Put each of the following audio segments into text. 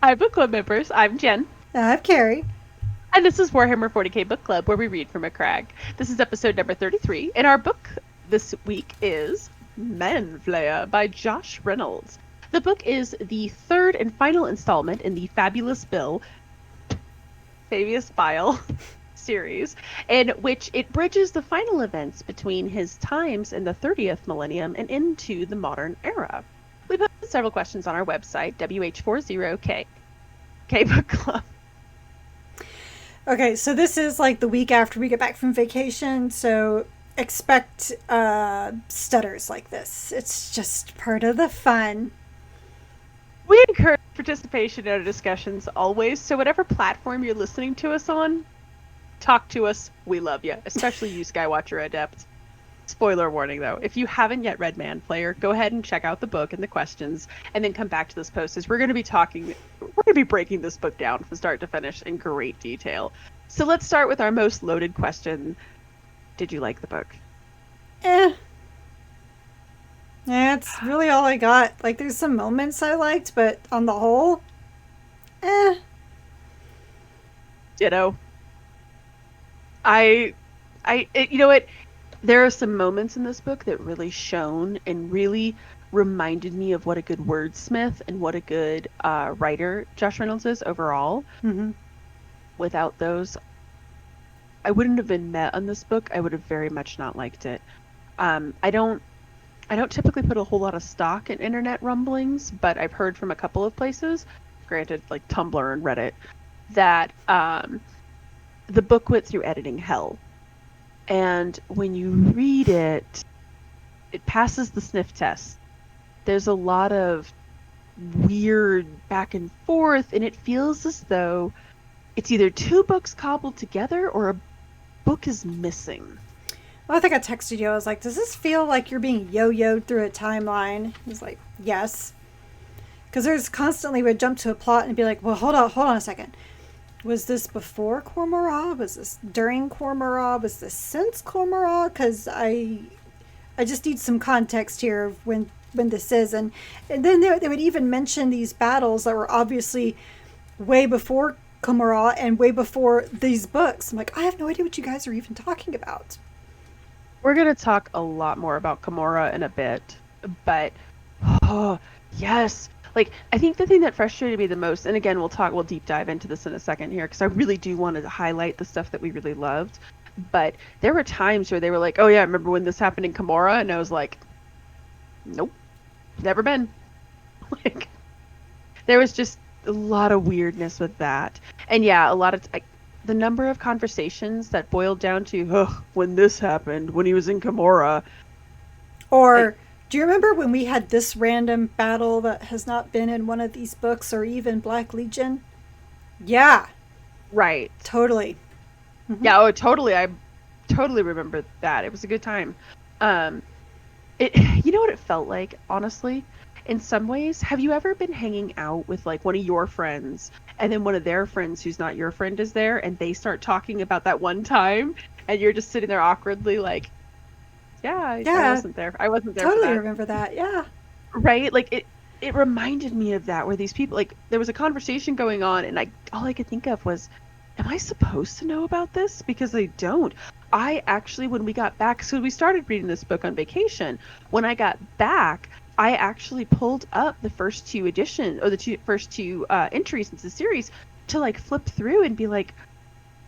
Hi, book club members. I'm Jen. I'm Keri. And this is Warhammer 40k Book Club, where we read from a crag. This is episode number 33, and our book this week is Manflayer by Josh Reynolds. The book is the third and final installment in the Fabius Bile series, in which it bridges the final events between his times in the 30th millennium and into the modern era. We posted several questions on our website, WH40k. Book Club. Okay, so this is like the week after we get back from vacation, so expect stutters like this. It's just part of the fun. We encourage participation in our discussions always, so whatever platform you're listening to us on, talk to us. We love you, especially you, Skywatcher Adept. Spoiler warning, though. If you haven't yet read Manflayer, go ahead and check out the book and the questions, and then come back to this post, as we're going to be breaking this book down from start to finish in great detail. So let's start with our most loaded question. Did you like the book? Yeah, it's really all I got. Like, there's some moments I liked, but on the whole, Ditto. You know what? There are some moments in this book that really shone and really reminded me of what a good wordsmith and what a good writer Josh Reynolds is overall. Mm-hmm. Without those, I wouldn't have been met on this book. I would have very much not liked it. I don't typically put a whole lot of stock in internet rumblings, but I've heard from a couple of places, granted like Tumblr and Reddit, that the book went through editing hell. And when you read it, it passes the sniff test. There's a lot of weird back and forth, and it feels as though it's either two books cobbled together or a book is missing. Well, I think I texted you. I was like, does this feel like you're being yo-yoed through a timeline? He's like, yes. Because there's constantly, we'd jump to a plot and be like, well, hold on a second. Was this before Cormorant? Was this during Cormorant? Was this since Cormorant? Because I just need some context here of when this is. And then they would even mention these battles that were obviously way before Cormorant and way before these books. I'm like, I have no idea what you guys are even talking about. We're going to talk a lot more about Gamora in a bit, but oh, yes. Like, I think the thing that frustrated me the most, and again, we'll deep dive into this in a second here, because I really do want to highlight the stuff that we really loved, but there were times where they were like, oh yeah, remember when this happened in Gamora? And I was like, nope, never been. Like, there was just a lot of weirdness with that. And yeah, the number of conversations that boiled down to, when this happened, when he was in Gamora. Or... do you remember when we had this random battle that has not been in one of these books or even Black Legion? Yeah. Right. Totally. Mm-hmm. Yeah, totally. I totally remember that. It was a good time. You know what it felt like, honestly? In some ways, have you ever been hanging out with like one of your friends and then one of their friends who's not your friend is there and they start talking about that one time and you're just sitting there awkwardly like, Yeah, I wasn't there. I wasn't there. Totally for that. remember that. Yeah. Right? Like it reminded me of that, where these people, like, there was a conversation going on and all I could think of was, am I supposed to know about this? Because I don't. I actually, when we got back, so we started reading this book on vacation. When I got back, I actually pulled up the first two editions, or the first two entries into the series to like flip through and be like,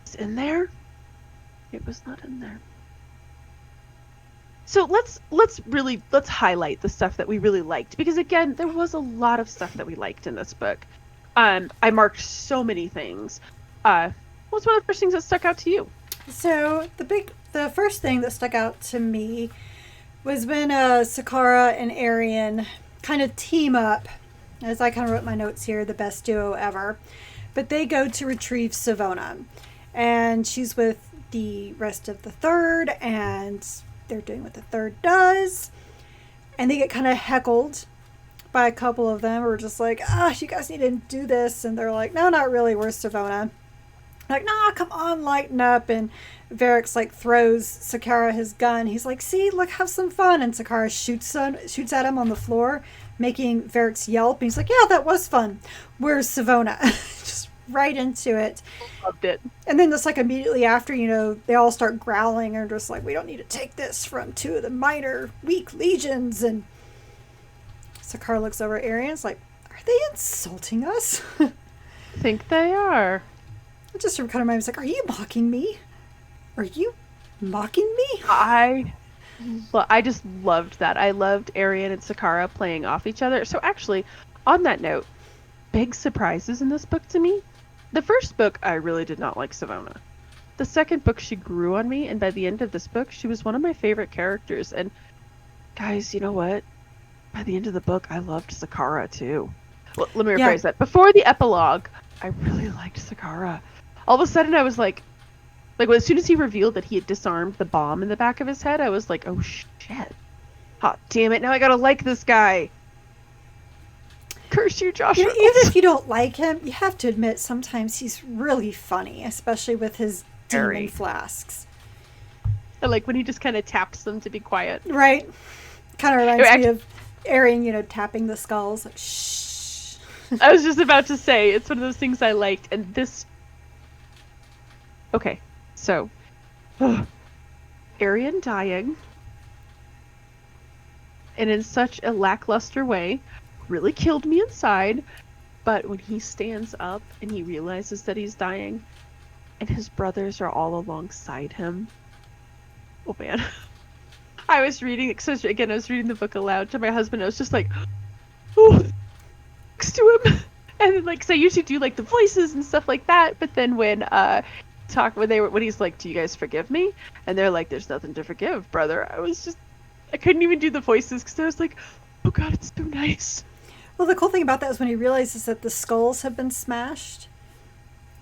is it in there? It was not in there. So let's highlight the stuff that we really liked, because again, there was a lot of stuff that we liked in this book. I marked so many things. What's one of the first things that stuck out to you? So the first thing that stuck out to me was when Sakara and Arian kind of team up, as I kind of wrote my notes here, the best duo ever. But they go to retrieve Savona, and she's with the rest of the third, and they're doing what the third does, and they get kind of heckled by a couple of them who are just like, you guys need to do this, and they're like, no, not really, we're Savona. Like, nah, come on, lighten up. And Varric like throws Sakara his gun. He's like, see, look, have some fun. And Sakara shoots at him on the floor. making Varric yelp. And he's like, yeah, that was fun. Where's Savona? Just right into it. Loved it. And then just like immediately after, they all start growling and just like, we don't need to take this from two of the minor weak legions. And Sakara looks over at Arian's like, are they insulting us? I think they are. It just kind of reminds me, like, are you mocking me? Are you mocking me? I just loved that. I loved Arian and Sakara playing off each other. So actually, on that note, big surprises in this book to me. The first book, I really did not like Savona. The second book, she grew on me, and by the end of this book, she was one of my favorite characters. And guys, you know what? By the end of the book, I loved Sakara too. Well, let me rephrase that. Before the epilogue, I really liked Sakara. All of a sudden, I was like as soon as he revealed that he had disarmed the bomb in the back of his head, I was like, oh shit. Hot damn it, now I gotta like this guy. Curse you, Josh. Even if you don't like him, you have to admit sometimes he's really funny, especially with his demon flasks. I like when he just kind of taps them to be quiet. Right. Kind of reminds me of Arian, tapping the skulls. Like, shh. I was just about to say, it's one of those things I liked. And this... Okay, so... Arian dying. And in such a lackluster way... really killed me inside, but when he stands up and he realizes that he's dying and his brothers are all alongside him, oh man. I was reading the book aloud to my husband. I was just like, oh, next to him. And then so I usually do the voices and stuff like that, but then when he's like, do you guys forgive me? And they're like, there's nothing to forgive, brother. I couldn't even do the voices because I was like, oh god, it's so nice. Well, the cool thing about that is when he realizes that the skulls have been smashed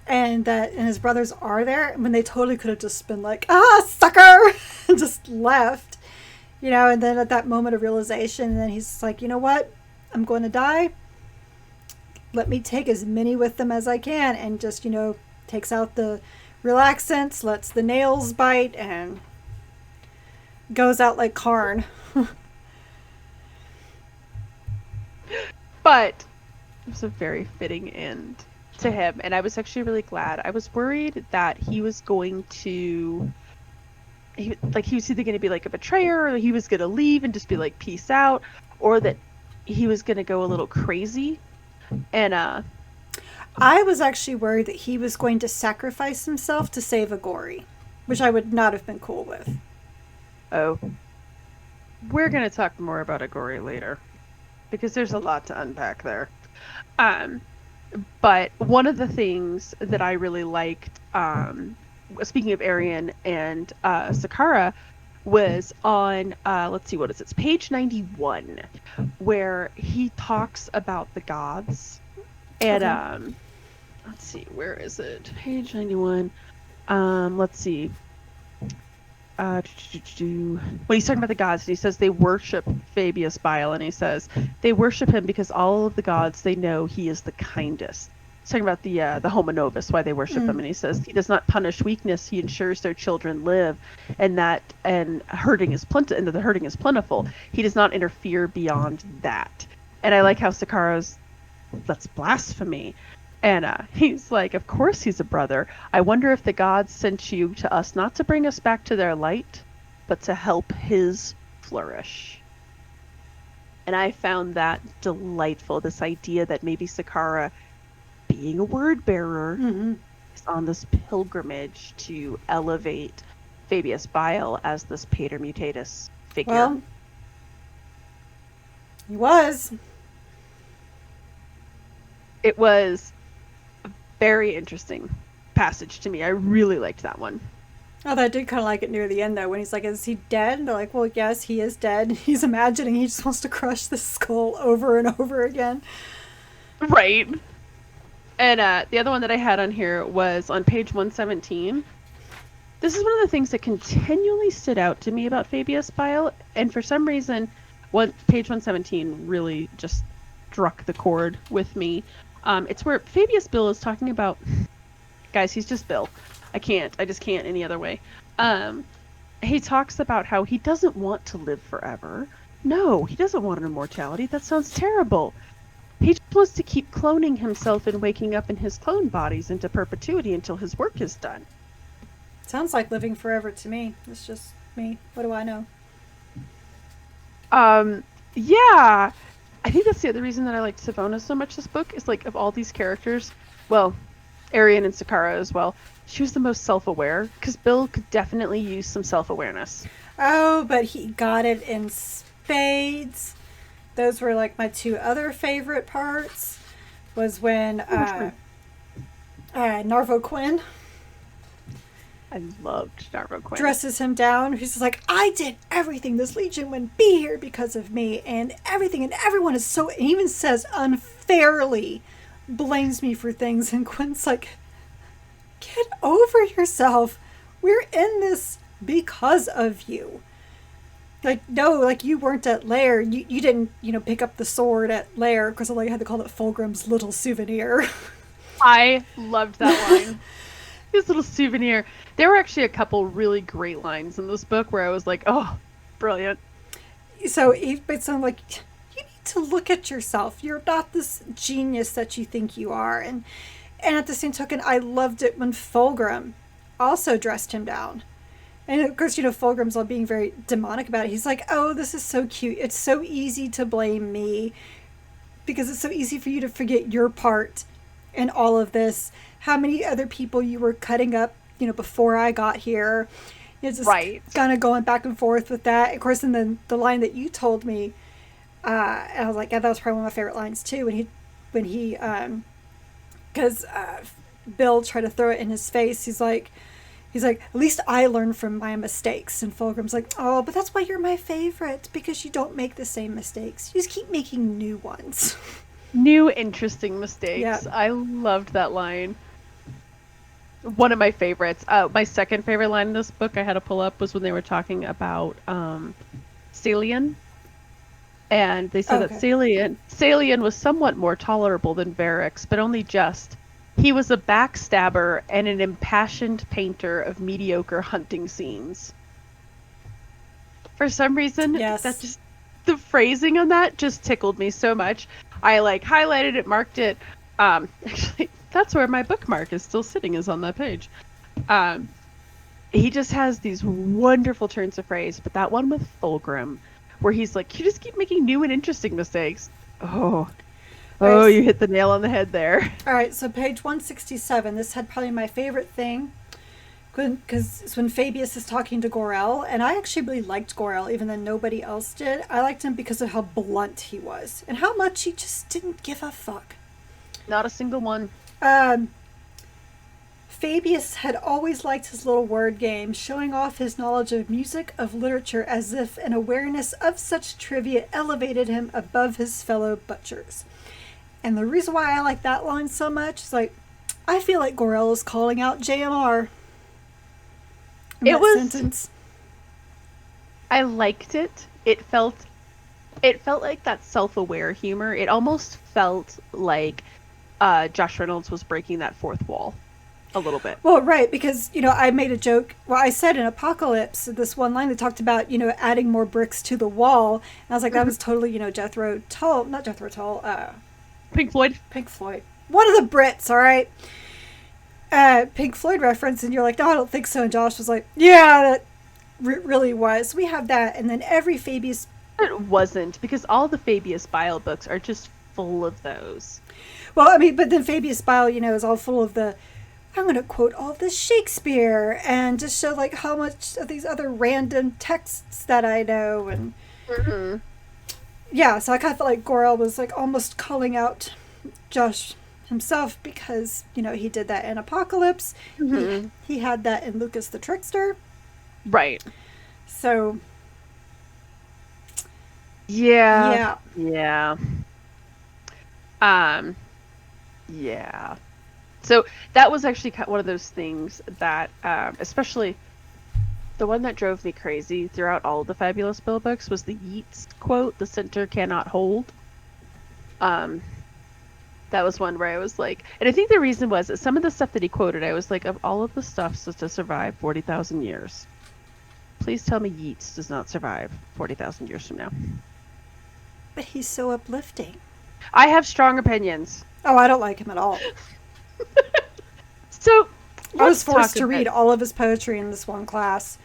and his brothers are there, when they totally could have just been like, sucker, and just left, and then at that moment of realization, then he's like, you know what? I'm going to die. Let me take as many with them as I can, and just, takes out the relaxants, lets the nails bite, and goes out like Karn. But it was a very fitting end to him, and I was actually really glad. I was worried that he was going to... he was either going to be like a betrayer, or he was going to leave and just be like, peace out, or that he was going to go a little crazy. And I was actually worried that he was going to sacrifice himself to save Agori, which I would not have been cool with. Oh. We're going to talk more about Agori later, because there's a lot to unpack there. But one of the things that I really liked, speaking of Arian and Sakara, was on, let's see, what is it? It's page 91, where he talks about the gods. And, let's see, where is it? Page 91. Let's see. When he's talking about the gods, he says they worship Fabius Bile, and he says they worship him because all of the gods, they know he is the kindest. He's talking about the Homo Novus, why they worship him, and he says he does not punish weakness; he ensures their children live, and that hurting is plentiful. He does not interfere beyond that. And I like how Sakara's, that's blasphemy. And he's like, of course he's a brother. I wonder if the gods sent you to us not to bring us back to their light, but to help his flourish. And I found that delightful, this idea that maybe Sakara, being a word bearer, is on this pilgrimage to elevate Fabius Bile as this Pater Mutatus figure. Well, he was. It was a very interesting passage to me. I really liked that one. Although I did kind of like it near the end, though, when he's like, is he dead? And they're like, well, yes, he is dead. He's imagining he just wants to crush this skull over and over again. Right. And the other one that I had on here was on page 117. This is one of the things that continually stood out to me about Fabius Bile, and for some reason, page 117 really just struck the chord with me. It's where Fabius Bile is talking about... Guys, he's just Bill. I just can't any other way. He talks about how he doesn't want to live forever. No, he doesn't want immortality. That sounds terrible. He just wants to keep cloning himself and waking up in his clone bodies into perpetuity until his work is done. Sounds like living forever to me. It's just me. What do I know? Yeah. I think that's the other reason that I liked Savona so much this book is like of all these characters, well, Arian and Sakara as well, she was the most self-aware because Bill could definitely use some self-awareness. Oh, but he got it in spades. Those were like my two other favorite parts. Was when Narvo Quinn I loved Narvo Quinn. dresses him down. He's just like, I did everything. This Legion wouldn't be here because of me, and everything, and everyone is so. He even says unfairly blames me for things, and Quinn's like, get over yourself. We're in this because of you. Like, no, like you weren't at Lair. You didn't, pick up the sword at Lair because I had to call it Fulgrim's little souvenir. I loved that line. His little souvenir. There were actually a couple really great lines in this book where I was like, oh, brilliant. So it's like, you need to look at yourself. You're not this genius that you think you are. And at the same token, I loved it when Fulgrim also dressed him down. And of course, Fulgrim's all being very demonic about it. He's like, oh, this is so cute. It's so easy to blame me because it's so easy for you to forget your part in all of this. How many other people you were cutting up, before I got here. It's just kind of going back and forth with that. Of course, and then the line that you told me, and I was like, yeah, that was probably one of my favorite lines too. Because Bill tried to throw it in his face. He's like, at least I learned from my mistakes. And Fulgrim's like, oh, but that's why you're my favorite, because you don't make the same mistakes. You just keep making new ones. New, interesting mistakes. Yeah. I loved that line. One of my favorites. My second favorite line in this book I had to pull up was when they were talking about Salian. And they said that Salian was somewhat more tolerable than Varix, but only just. He was a backstabber and an impassioned painter of mediocre hunting scenes. For some reason, the phrasing on that just tickled me so much. I highlighted it, marked it. Actually, that's where my bookmark is still sitting, is on that page. He just has these wonderful turns of phrase, but that one with Fulgrim, where he's like, you just keep making new and interesting mistakes. Oh, you hit the nail on the head there. All right, so page 167. This had probably my favorite thing, because it's when Fabius is talking to Gorel, and I actually really liked Gorel, even though nobody else did. I liked him because of how blunt he was, and how much he just didn't give a fuck. Not a single one. Fabius had always liked his little word game, showing off his knowledge of music, of literature, as if an awareness of such trivia elevated him above his fellow butchers. And the reason why I like that line so much is I feel like Gorel is calling out JMR. Sentence. I liked it. It felt like that self-aware humor. It almost felt like Josh Reynolds was breaking that fourth wall a little bit. Well, right, because, I made a joke. Well, I said in Apocalypse, this one line that talked about, adding more bricks to the wall. And I was like, that was totally, Jethro Tull, not Jethro Tull, Pink Floyd. One of the Brits, all right? Pink Floyd reference, and you're like, no, I don't think so. And Josh was like, yeah, that really was. We have that, and then every Fabius... It wasn't, because all the Fabius Bile books are just full of those. Well, I mean, but then Fabius Bile, is all full of the, I'm going to quote all this Shakespeare, and just show, how much of these other random texts that I know, and... Mm-hmm. Yeah, so I kind of felt like Gorel was, almost calling out Josh himself, because, he did that in Apocalypse. Mm-hmm. He had that in Lucas the Trickster. Right. So... Yeah. So that was actually one of those things that, especially the one that drove me crazy throughout all of the Fabulous Bill books was the Yeats quote, "The center cannot hold." That was one where I was like, and I think the reason was that some of the stuff that he quoted, I was like, of all of the stuff to survive 40,000 years, please tell me Yeats does not survive 40,000 years from now. But he's so uplifting. I have strong opinions. Oh, I don't like him at all. So I was let's forced talk to a read bit. all of his poetry in this one class.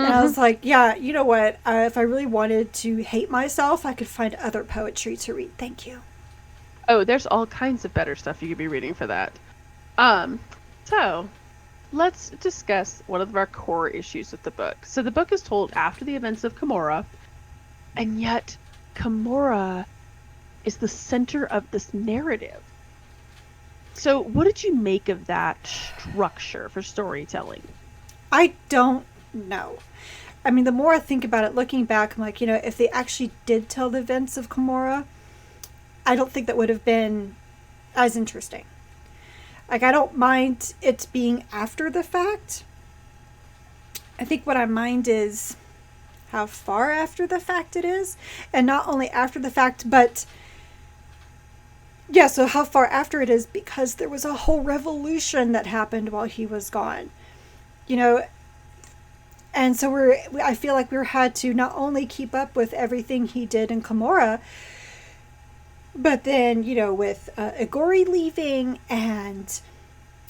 And I Hmm. was like, yeah, you know what? If I really wanted to hate myself, I could find other poetry to read. Thank you. Oh, there's all kinds of better stuff you could be reading for that. Um, so let's discuss one of our core issues with the book. So the book is told after the events of Kimura, and yet Kimura is the center of this narrative. So what did you make of that structure for storytelling? I don't know. I mean, the more I think about it, looking back, I'm like, if they actually did tell the events of Komora, I don't think that would have been as interesting. Like, I don't mind it being after the fact. I think what I mind is how far after the fact it is. And not only after the fact, but yeah, so how far after it is because there was a whole revolution that happened while he was gone. You know, and so I feel like we had to not only keep up with everything he did in Komora, but then, with Igori leaving and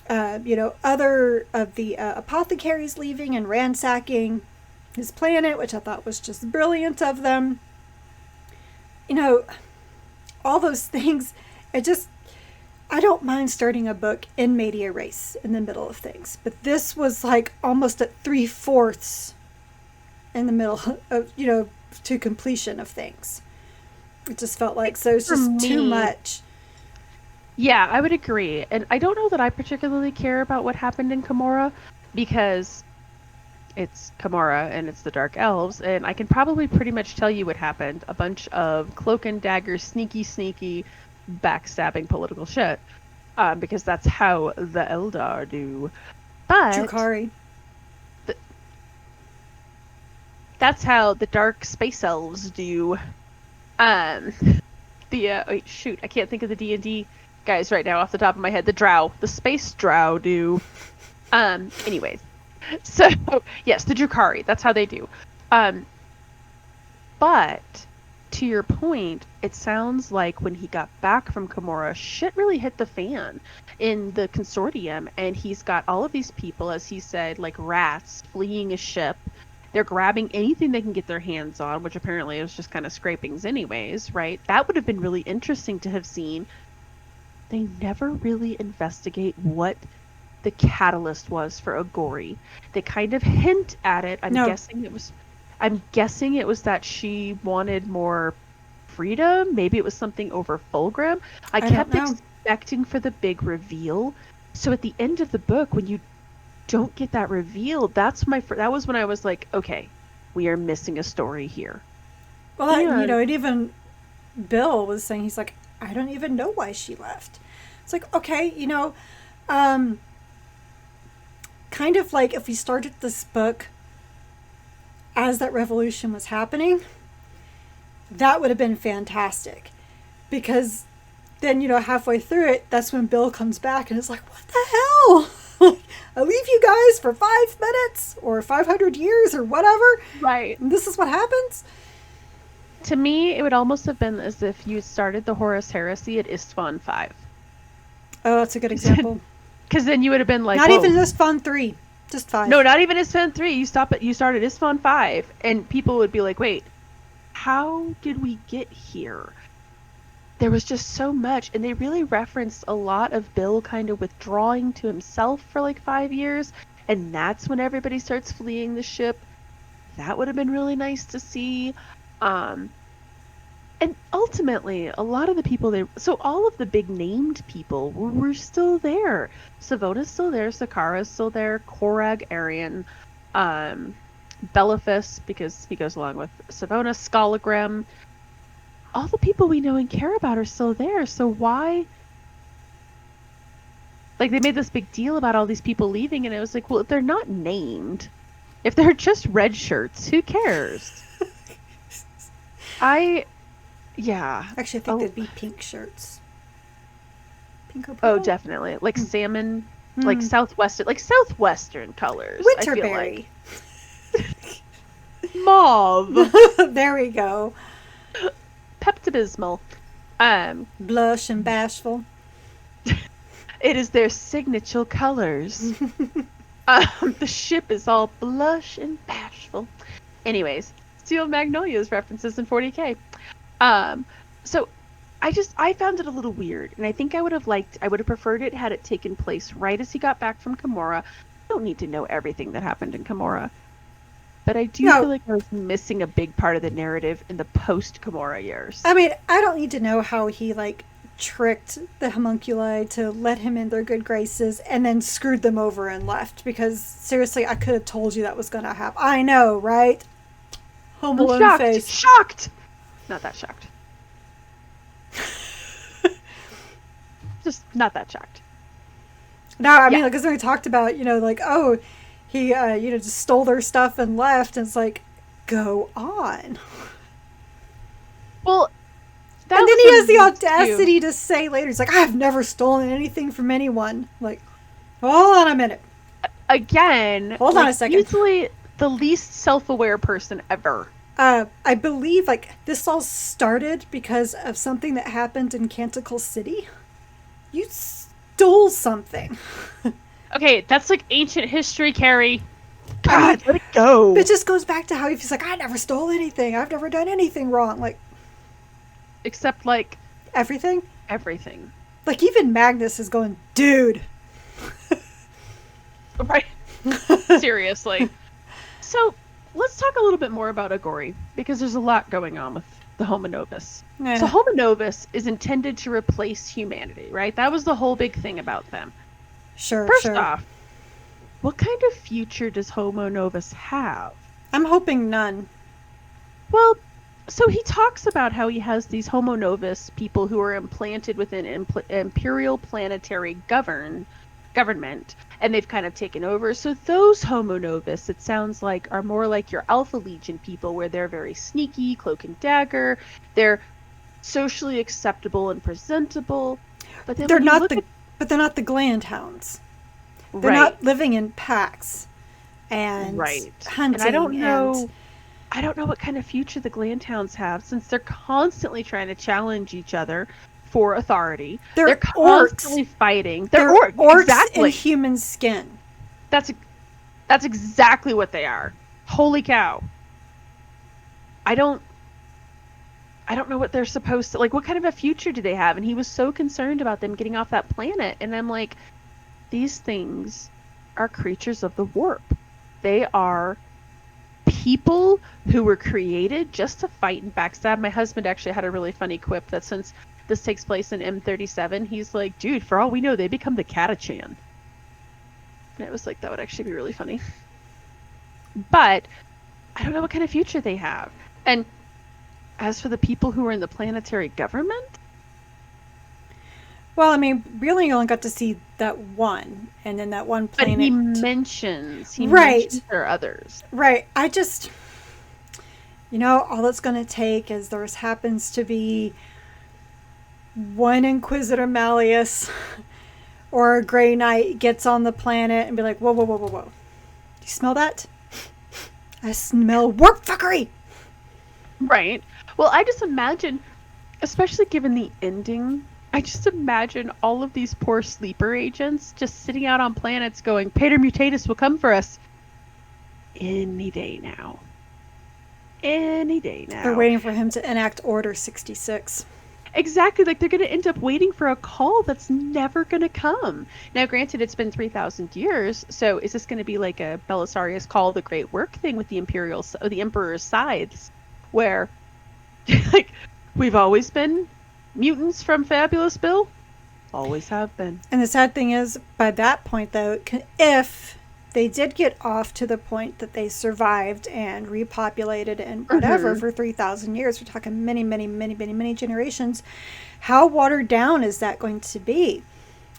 other of the apothecaries leaving and ransacking his planet, which I thought was just brilliant of them. All those things. It just, I don't mind starting a book in media res in the middle of things, but this was like almost at 3/4 in the middle of, to completion of things. It just felt like so it's For just too me, much. yeah, I would agree. And I don't know that I particularly care about what happened in Kimura because it's Kimura and it's the Dark Elves, and I can probably pretty much tell you what happened. A bunch of cloak and dagger, sneaky, backstabbing political shit. Because that's how the Eldar do. But Drukari. th- that's how the Dark Space Elves do. Um, wait, shoot, I can't think of the D&D guys right now off the top of my head. The Drow, the Space Drow do. Anyways, so yes, the Drukari, that's how they do. Um, but to your point, it sounds like when he got back from Komora, shit really hit the fan in the consortium, and he's got all of these people, as he said, like rats fleeing a ship. They're grabbing anything they can get their hands on, which apparently was just kind of scrapings anyways, right? That would have been really interesting to have seen. They never really investigate what the catalyst was for Agori. They kind of hint at it. No, I'm guessing it was that she wanted more freedom. Maybe it was something over Fulgrim. I I don't kept know. expecting for the big reveal. So at the end of the book, when you don't get that reveal, that was when I was like, okay, we are missing a story here. Well, And and even Bill was saying, he's like, I don't even know why she left. It's like, okay, um, kind of like if we started this book as that revolution was happening, that would have been fantastic. Because then, halfway through it, that's when Bill comes back and is like, what the hell? I leave you guys for 5 minutes or 500 years or whatever. right. And this is what happens? To me, it would almost have been as if you started the Horus Heresy at Istvan 5. Oh, that's a good example. Because then you would have been like, Not whoa. even just Fun 3, just 5. No, not even Istvan 3. You started Istvan 5, and people would be like, wait, how did we get here? There was just so much, and they really referenced a lot of Bill kind of withdrawing to himself for like 5 years, and that's when everybody starts fleeing the ship. That would have been really nice to see. Um, and ultimately, a lot of the people so all of the big named people were still there. Savona's still there, Sakara's still there, Korag, Arian, um, Belephus, because he goes along with Savona, Skalagram. All the people we know and care about are still there. So why? Like, they made this big deal about all these people leaving, and it was like, well, if they're not named, if they're just red shirts, who cares? Yeah. Actually, I think they'd be pink shirts. Pink or Oh, purple? definitely. Like salmon, Hmm. southwestern colors. I feel Winterberry. like mauve. There we go. Pepto-Bismol. Um, Blush and bashful. it is their signature colors. The ship is all blush and bashful. Anyways, Steel Magnolias references in 40k. Um, so I found it a little weird, and I think I would have preferred it had it taken place right as he got back from Kimura. I don't need to know everything that happened in Kimura, but I do feel No, like I was missing a big part of the narrative in the post-Kimura years. I mean, I don't need to know how he, like, tricked the homunculi to let him in their good graces and then screwed them over and left, because seriously, I could have told you that was going to happen. I know, right? Home I'm Alone shocked. face. Shocked. Not that shocked. Just not that shocked. No, I mean, because we talked about, like, oh, he, just stole their stuff and left, and it's like, go on. Well, and then he has the audacity to say later, he's like, I've never stolen anything from anyone. Like, hold on a minute. Again, hold on a second. Easily the least self-aware person ever. I believe, like, this all started because of something that happened in Canticle City. You stole something. Okay, that's like ancient history, Keri. God, let it go. It just goes back to how he's like, I never stole anything. I've never done anything wrong. Like, except, like, everything? Everything. Like, even Magnus is going, dude. Right. Seriously. So, let's talk a little bit more about Agori, because there's a lot going on with the Homo Novus. Yeah. So, Homo Novus is intended to replace humanity, right? That was the whole big thing about them. First off, what kind of future does Homo Novus have? I'm hoping none. Well, so he talks about how he has these Homo Novus people who are implanted within imperial planetary government, and they've kind of taken over. So those Homo Novus, it sounds like, are more like your Alpha Legion people, where they're very sneaky, cloak and dagger. They're socially acceptable and presentable, but then they're not the gland hounds. They're not living in packs and hunting. And I don't know what kind of future the gland hounds have, since they're constantly trying to challenge each other for authority. They're constantly fighting. They're orcs in human skin. That's exactly what they are. Holy cow. I don't know what they're supposed to, like, what kind of a future do they have? And he was so concerned about them getting off that planet. And I'm like, these things are creatures of the warp. They are people who were created just to fight and backstab. My husband actually had a really funny quip that since this takes place in M37, he's like, dude, for all we know, they become the Catachan. And it was like, that would actually be really funny. But I don't know what kind of future they have. And as for the people who are in the planetary government? Well, I mean, really only got to see that one, and then that one planet. But he mentions there are others. Right. I just, all it's going to take is there happens to be one Inquisitor Malleus or a Grey Knight gets on the planet and be like, whoa, whoa, whoa, whoa, whoa. Do you smell that? I smell warp fuckery. Right. Well, I just imagine, especially given the ending, I just imagine all of these poor sleeper agents just sitting out on planets going, Pater Mutatus will come for us any day now. Any day now. They're waiting for him to enact Order 66. Exactly. Like, they're going to end up waiting for a call that's never going to come. Now, granted, it's been 3,000 years, so is this going to be like a Belisarius Call the Great Work thing with the Emperor's Scythes, where, like, we've always been mutants from Fabius Bile? Always have been. And the sad thing is, by that point, though, if they did get off to the point that they survived and repopulated and whatever for 3,000 years, we're talking many, many, many, many, many generations, how watered down is that going to be?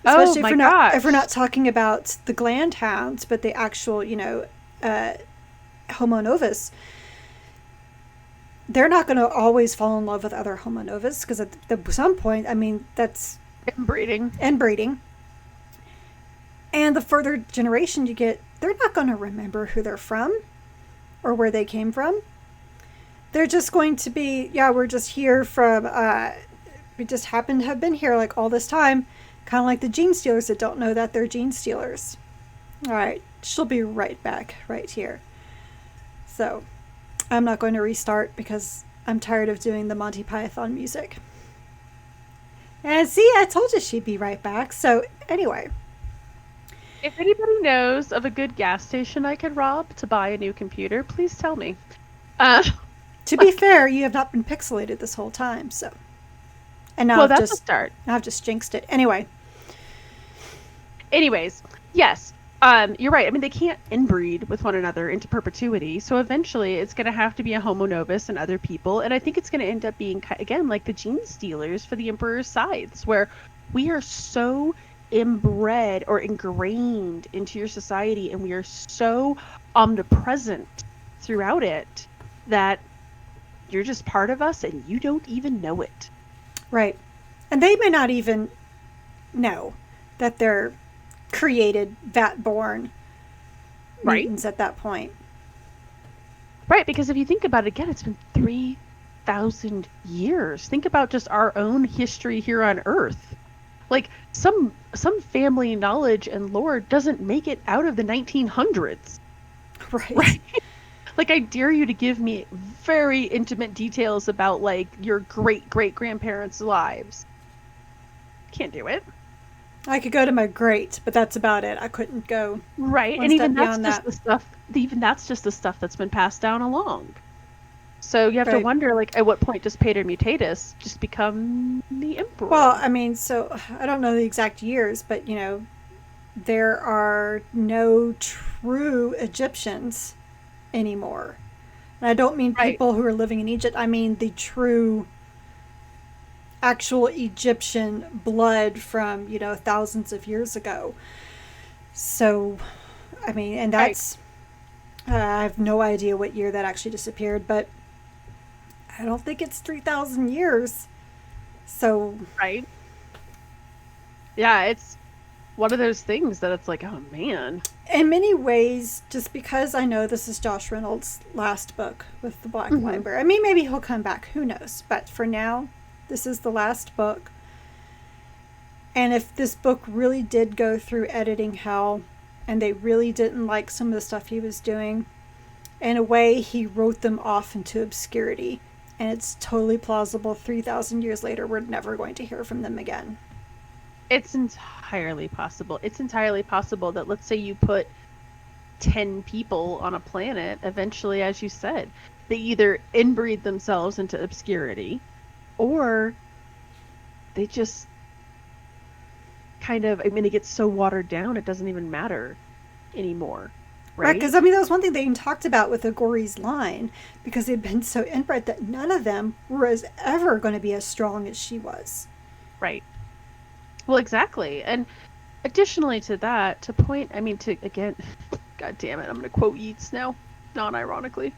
Especially if we're not talking about the gland hounds, but the actual, Homo Novus. They're not going to always fall in love with other Homo Novus, because at some point, I mean, that's inbreeding. And the further generation you get, they're not going to remember who they're from or where they came from. They're just going to be, yeah, we're just here from, we just happen to have been here like all this time. Kind of like the gene stealers that don't know that they're gene stealers. All right, she'll be right back right here. So I'm not going to restart because I'm tired of doing the Monty Python music. And see, I told you she'd be right back. So anyway. If anybody knows of a good gas station I could rob to buy a new computer, please tell me. To be fair, you have not been pixelated this whole time, so. And now well, that's a start. Now I've just jinxed it. Anyway. Anyways, yes. You're right. I mean, they can't inbreed with one another into perpetuity. So eventually it's going to have to be a homo novus and other people. And I think it's going to end up being, again, like the gene stealers for the Emperor's Scythes, where we are so inbred or ingrained into your society and we are so omnipresent throughout it that you're just part of us and you don't even know it. Right. And they may not even know that they're created vat-born mutants at that point. Right, because if you think about it, again, it's been 3,000 years. Think about just our own history here on Earth. Like, some family knowledge and lore doesn't make it out of the 1900s. Right. Like, I dare you to give me very intimate details about, like, your great-great-grandparents' lives. Can't do it. I could go to my great, but that's about it. I couldn't go. Right, and even that's just the stuff. Even that's just the stuff that's been passed down along. So you have to wonder, like, at what point does Pater Mutatus just become the Emperor? Well, I mean, so I don't know the exact years, but you know, there are no true Egyptians anymore. And I don't mean people who are living in Egypt. I mean the true actual Egyptian blood from, you know, thousands of years ago. So, I mean, and that's, I have no idea what year that actually disappeared, but I don't think it's 3,000 years. So. Right. Yeah, it's one of those things that it's like, oh man. In many ways, just because I know this is Josh Reynolds' last book with the Black Library. I mean, maybe he'll come back. Who knows? But for now, this is the last book. And if this book really did go through editing hell and they really didn't like some of the stuff he was doing, in a way, he wrote them off into obscurity. And it's totally plausible 3,000 years later, we're never going to hear from them again. It's entirely possible. It's entirely possible that, let's say you put 10 people on a planet, eventually, as you said, they either inbreed themselves into obscurity, or they just kind of, I mean, it gets so watered down, it doesn't even matter anymore. Right? Because, I mean, that was one thing they even talked about with Agori's line, because they'd been so inbred that none of them were ever going to be as strong as she was. Right. Well, exactly. And additionally to that, to point, I mean, to, again, God damn it, I'm going to quote Yeats now, non-ironically.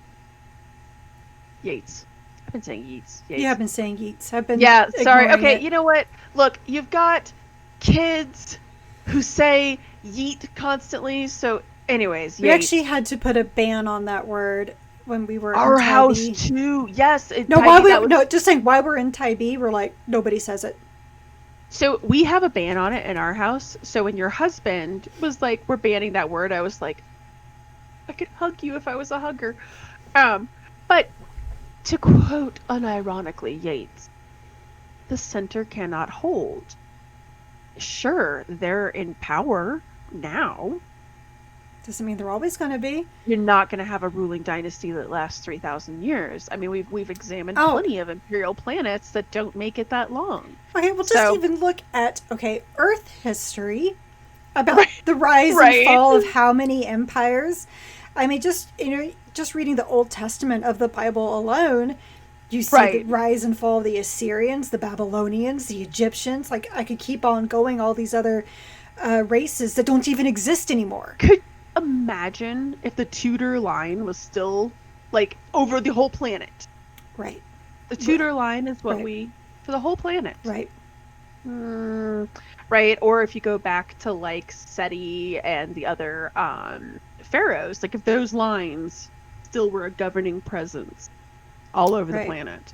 Yates. I've been saying Yeats. You have been saying Yeats. I've been sorry. Okay, it. You know what? Look, you've got kids who say Yeet constantly, so anyways. We actually had to put a ban on that word when we were our in house too. Yes. Just saying why we're in Tybee, we're like, nobody says it. So we have a ban on it in our house. So when your husband was like, we're banning that word, I was like, I could hug you if I was a hugger. But to quote unironically Yeats, the center cannot hold. Sure, they're in power now. Doesn't mean they're always going to be. You're not going to have a ruling dynasty that lasts 3,000 years. I mean, we've examined plenty of imperial planets that don't make it that long. Okay, well, just even look at, Earth history about the rise and fall of how many empires. I mean, just reading the Old Testament of the Bible alone, you see the rise and fall of the Assyrians, the Babylonians, the Egyptians. Like, I could keep on going, all these other races that don't even exist anymore. Could imagine if the Tudor line was still, like, over the whole planet. Right. The Tudor line is what for the whole planet. Right. Right, or if you go back to, like, Seti and the other pharaohs, like, if those lines still were a governing presence, all over the Right. planet.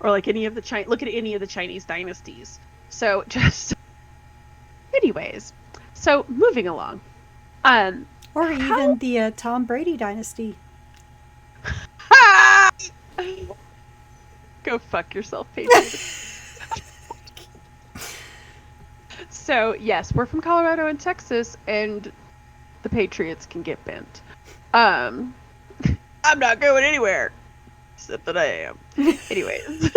Or like look at any of the Chinese dynasties. So just anyways. So moving along. Or How even the Tom Brady dynasty. Go fuck yourself, Patriot. So, yes, we're from Colorado and Texas, and the Patriots can get bent. Um, I'm not going anywhere, except that I am. Anyways,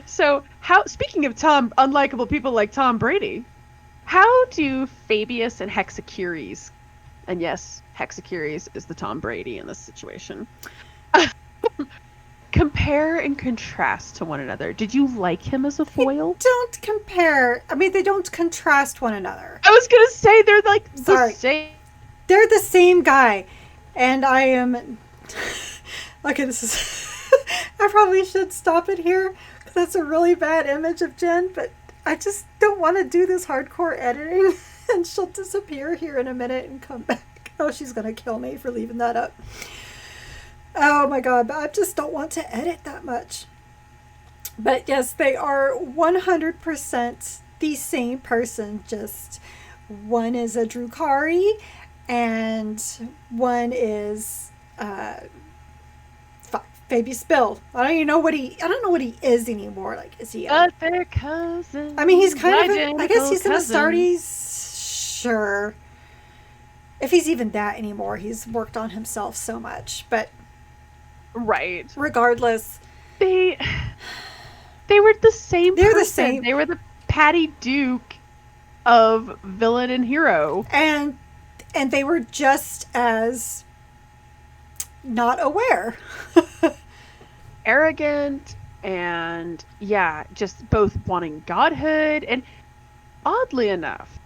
so speaking of unlikable people like Tom Brady, how do Fabius and Hexacuries, and yes, Hexacuries is the Tom Brady in this situation, compare and contrast to one another? Did you like him as a foil? Don't compare. I mean, they don't contrast one another. I was gonna say they're like the Sorry. same. They're the same guy. And I am. Okay, this is. I probably should stop it here because that's a really bad image of Jen, but I just don't want to do this hardcore editing and she'll disappear here in a minute and come back. Oh, she's going to kill me for leaving that up. Oh my god, but I just don't want to edit that much. But yes, they are 100% the same person, just one is a Drukari and one is Fabius Bile. I don't know what he is anymore. Like, is he? But they're cousins. I mean, he's kind of. I guess he's cousins. an Astartes. Sure. If he's even that anymore, he's worked on himself so much. But right. Regardless, they were the same. They're person. the same. They were the Patty Duke of villain and hero, and they were just as not aware. arrogant, and yeah, just both wanting godhood. And oddly enough,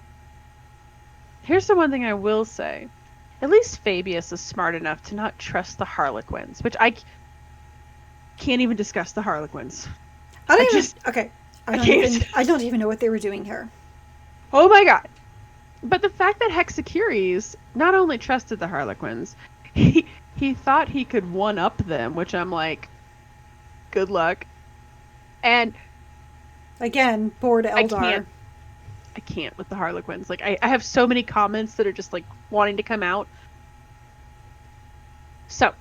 here's the one thing I will say: at least Fabius is smart enough to not trust the Harlequins, which I can't even discuss the Harlequins. I don't even know what they were doing here. Oh my god. But the fact that Hexacuries not only trusted the Harlequins, he thought he could one-up them, which I'm like, good luck. And again, bored Eldar. I can't with the Harlequins. Like, I have so many comments that are just like wanting to come out. So,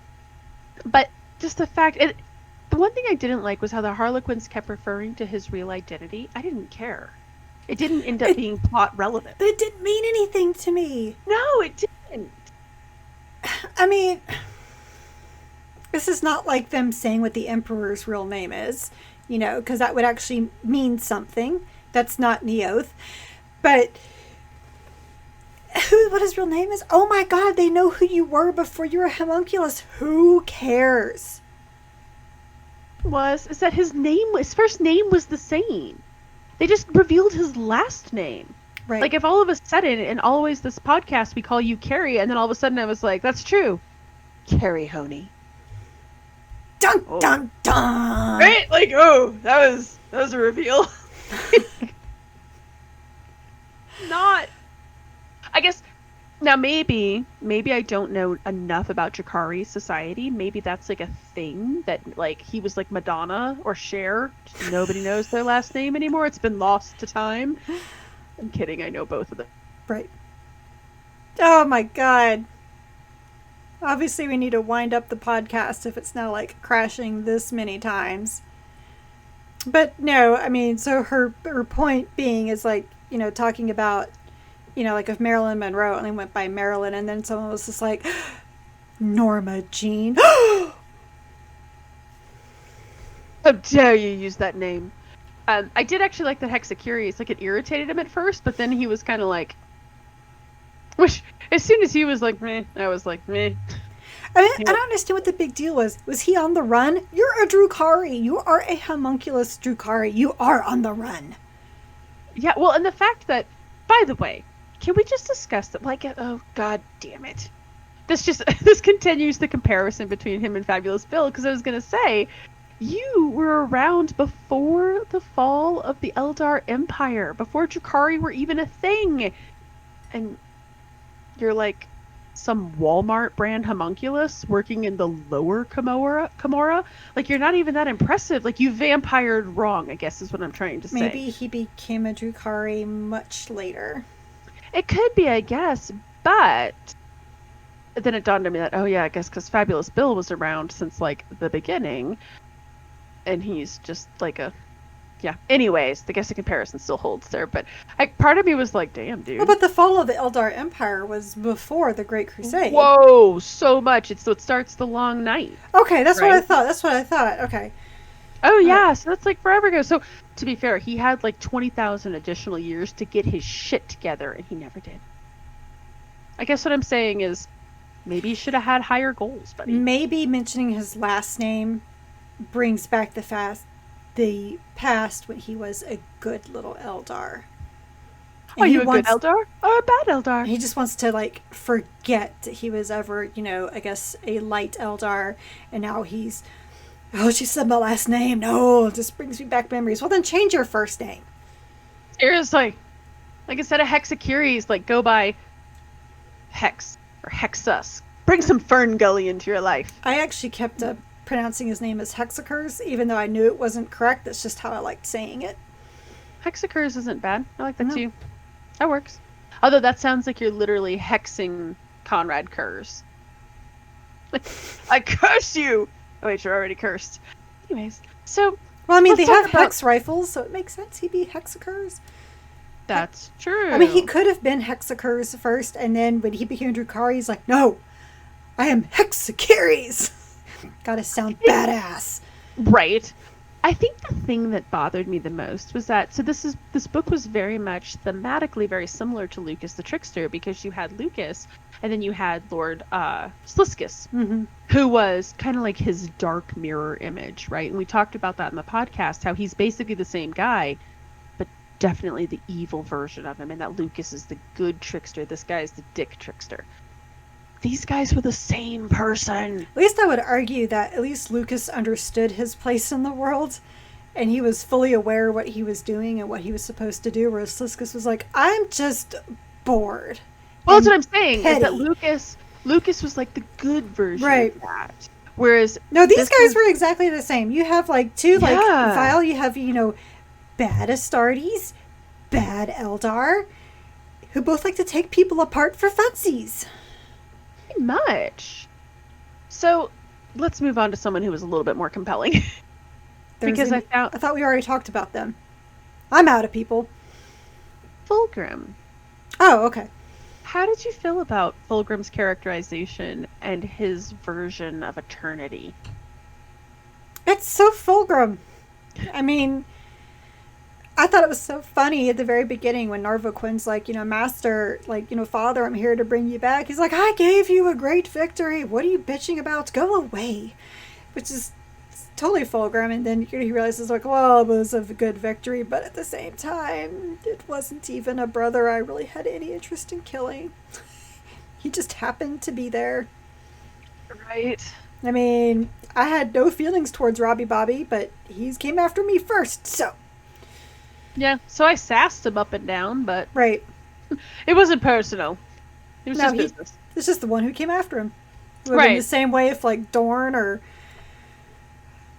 but just the fact, the one thing I didn't like was how the Harlequins kept referring to his real identity. I didn't care. It didn't end up being plot relevant. It didn't mean anything to me. No, it didn't. I mean, this is not like them saying what the Emperor's real name is, because that would actually mean something. That's not Neoth. But what his real name is? Oh my god, they know who you were before you were a homunculus. Who cares? Is that his first name was the same. They just revealed his last name. Right. Like, if all of a sudden, and always this podcast, we call you Keri, and then all of a sudden I was like, that's true. Keri Honey. Dun, dun, dun! Right? Like, oh, that was a reveal. Not. I guess, now maybe I don't know enough about Drakari society. Maybe that's like a thing that, like, he was like Madonna or Cher. Nobody knows their last name anymore. It's been lost to time. I'm kidding. I know both of them. Right. Oh my god. Obviously, we need to wind up the podcast if it's now like crashing this many times. But no, I mean, so her point being is like, talking about, like if Marilyn Monroe only went by Marilyn, and then someone was just like, Norma Jean. How dare you use that name? I did actually like that Hexacuries. Like, it irritated him at first, but then he was kind of like, which as soon as he was like, meh, I was like, meh. I mean, I don't understand what the big deal was. Was he on the run? You're a Drukari. You are a homunculus Drukari. You are on the run. Yeah, well, and the fact that, by the way, can we just discuss that? Like, oh god damn it, this continues the comparison between him and Fabius Bile, because I was gonna say, you were around before the fall of the Eldar Empire, before Drukari were even a thing, and you're like, some Walmart brand homunculus working in the lower Camorra. Like, you're not even that impressive. Like, you vampired wrong, I guess is what I'm trying to say. Maybe he became a Drukhari much later. It could be, I guess, but then it dawned on me that, oh yeah, I guess because Fabulous Bill was around since like the beginning, and he's just like a yeah. Anyways, I guess the comparison still holds there, but part of me was like, damn, dude. Well, but the fall of the Eldar Empire was before the Great Crusade. Whoa, so much. It's what starts the Long Night. Okay, that's right? what I thought. That's what I thought. Okay. Oh yeah, so that's like forever ago. So to be fair, he had like 20,000 additional years to get his shit together, and he never did. I guess what I'm saying is, maybe he should have had higher goals, buddy. Maybe mentioning his last name brings back the past when he was a good little Eldar. Are you a good Eldar or a bad Eldar? He just wants to like forget that he was ever, I guess a light Eldar, and now he's, oh, she said my last name. No, it just brings me back memories. Well, then change your first name. Seriously, like instead of Hexacuries, like go by Hex or Hexus. Bring some Fern Gully into your life. I actually kept pronouncing his name as Hexacurs, even though I knew it wasn't correct. That's just how I liked saying it. Hexacurs isn't bad. I like that too. That works. Although that sounds like you're literally hexing Conrad Kurz. I curse you! Oh wait, you're already cursed. Anyways, so... Well, I mean, they have hex rifles, so it makes sense he'd be Hexacurs. That's true. I mean, he could have been Hexacurs first, and then when he became Drukhari, he's like, no, I am Hexacuries! Gotta sound badass. Right. I think the thing that bothered me the most was that, so this book was very much thematically very similar to Lucas the Trickster, because you had Lucas and then you had Lord Sliskus, who was kind of like his dark mirror image, right? And we talked about that in the podcast, how he's basically the same guy, but definitely the evil version of him, and that Lucas is the good trickster, this guy is the dick trickster. These guys were the same person. At least I would argue that at least Lucas understood his place in the world, and he was fully aware of what he was doing and what he was supposed to do, whereas Sliskus was like, I'm just bored. Well, that's what I'm saying, is that Lucas was like the good version of that. Whereas... No, these guys were exactly the same. You have like two, like, Vile, you have, bad Astartes, bad Eldar, who both like to take people apart for funsies. Much. So let's move on to someone who was a little bit more compelling. Because I thought we already talked about them. I'm out of people. Fulgrim. Oh, okay. How did you feel about Fulgrim's characterization and his version of eternity? It's so Fulgrim. I mean, I thought it was so funny at the very beginning when Narva Quinn's like, Master, like, Father, I'm here to bring you back. He's like, I gave you a great victory. What are you bitching about? Go away. Which is totally Fulgrim. And then he realizes, like, well, it was a good victory, but at the same time, it wasn't even a brother I really had any interest in killing. He just happened to be there. Right. I mean, I had no feelings towards Robbie Bobby, but he came after me first, so... Yeah, so I sassed him up and down, but... Right. It wasn't personal. It was just business. It's just the one who came after him. It would have been the same way if, like, Dorn or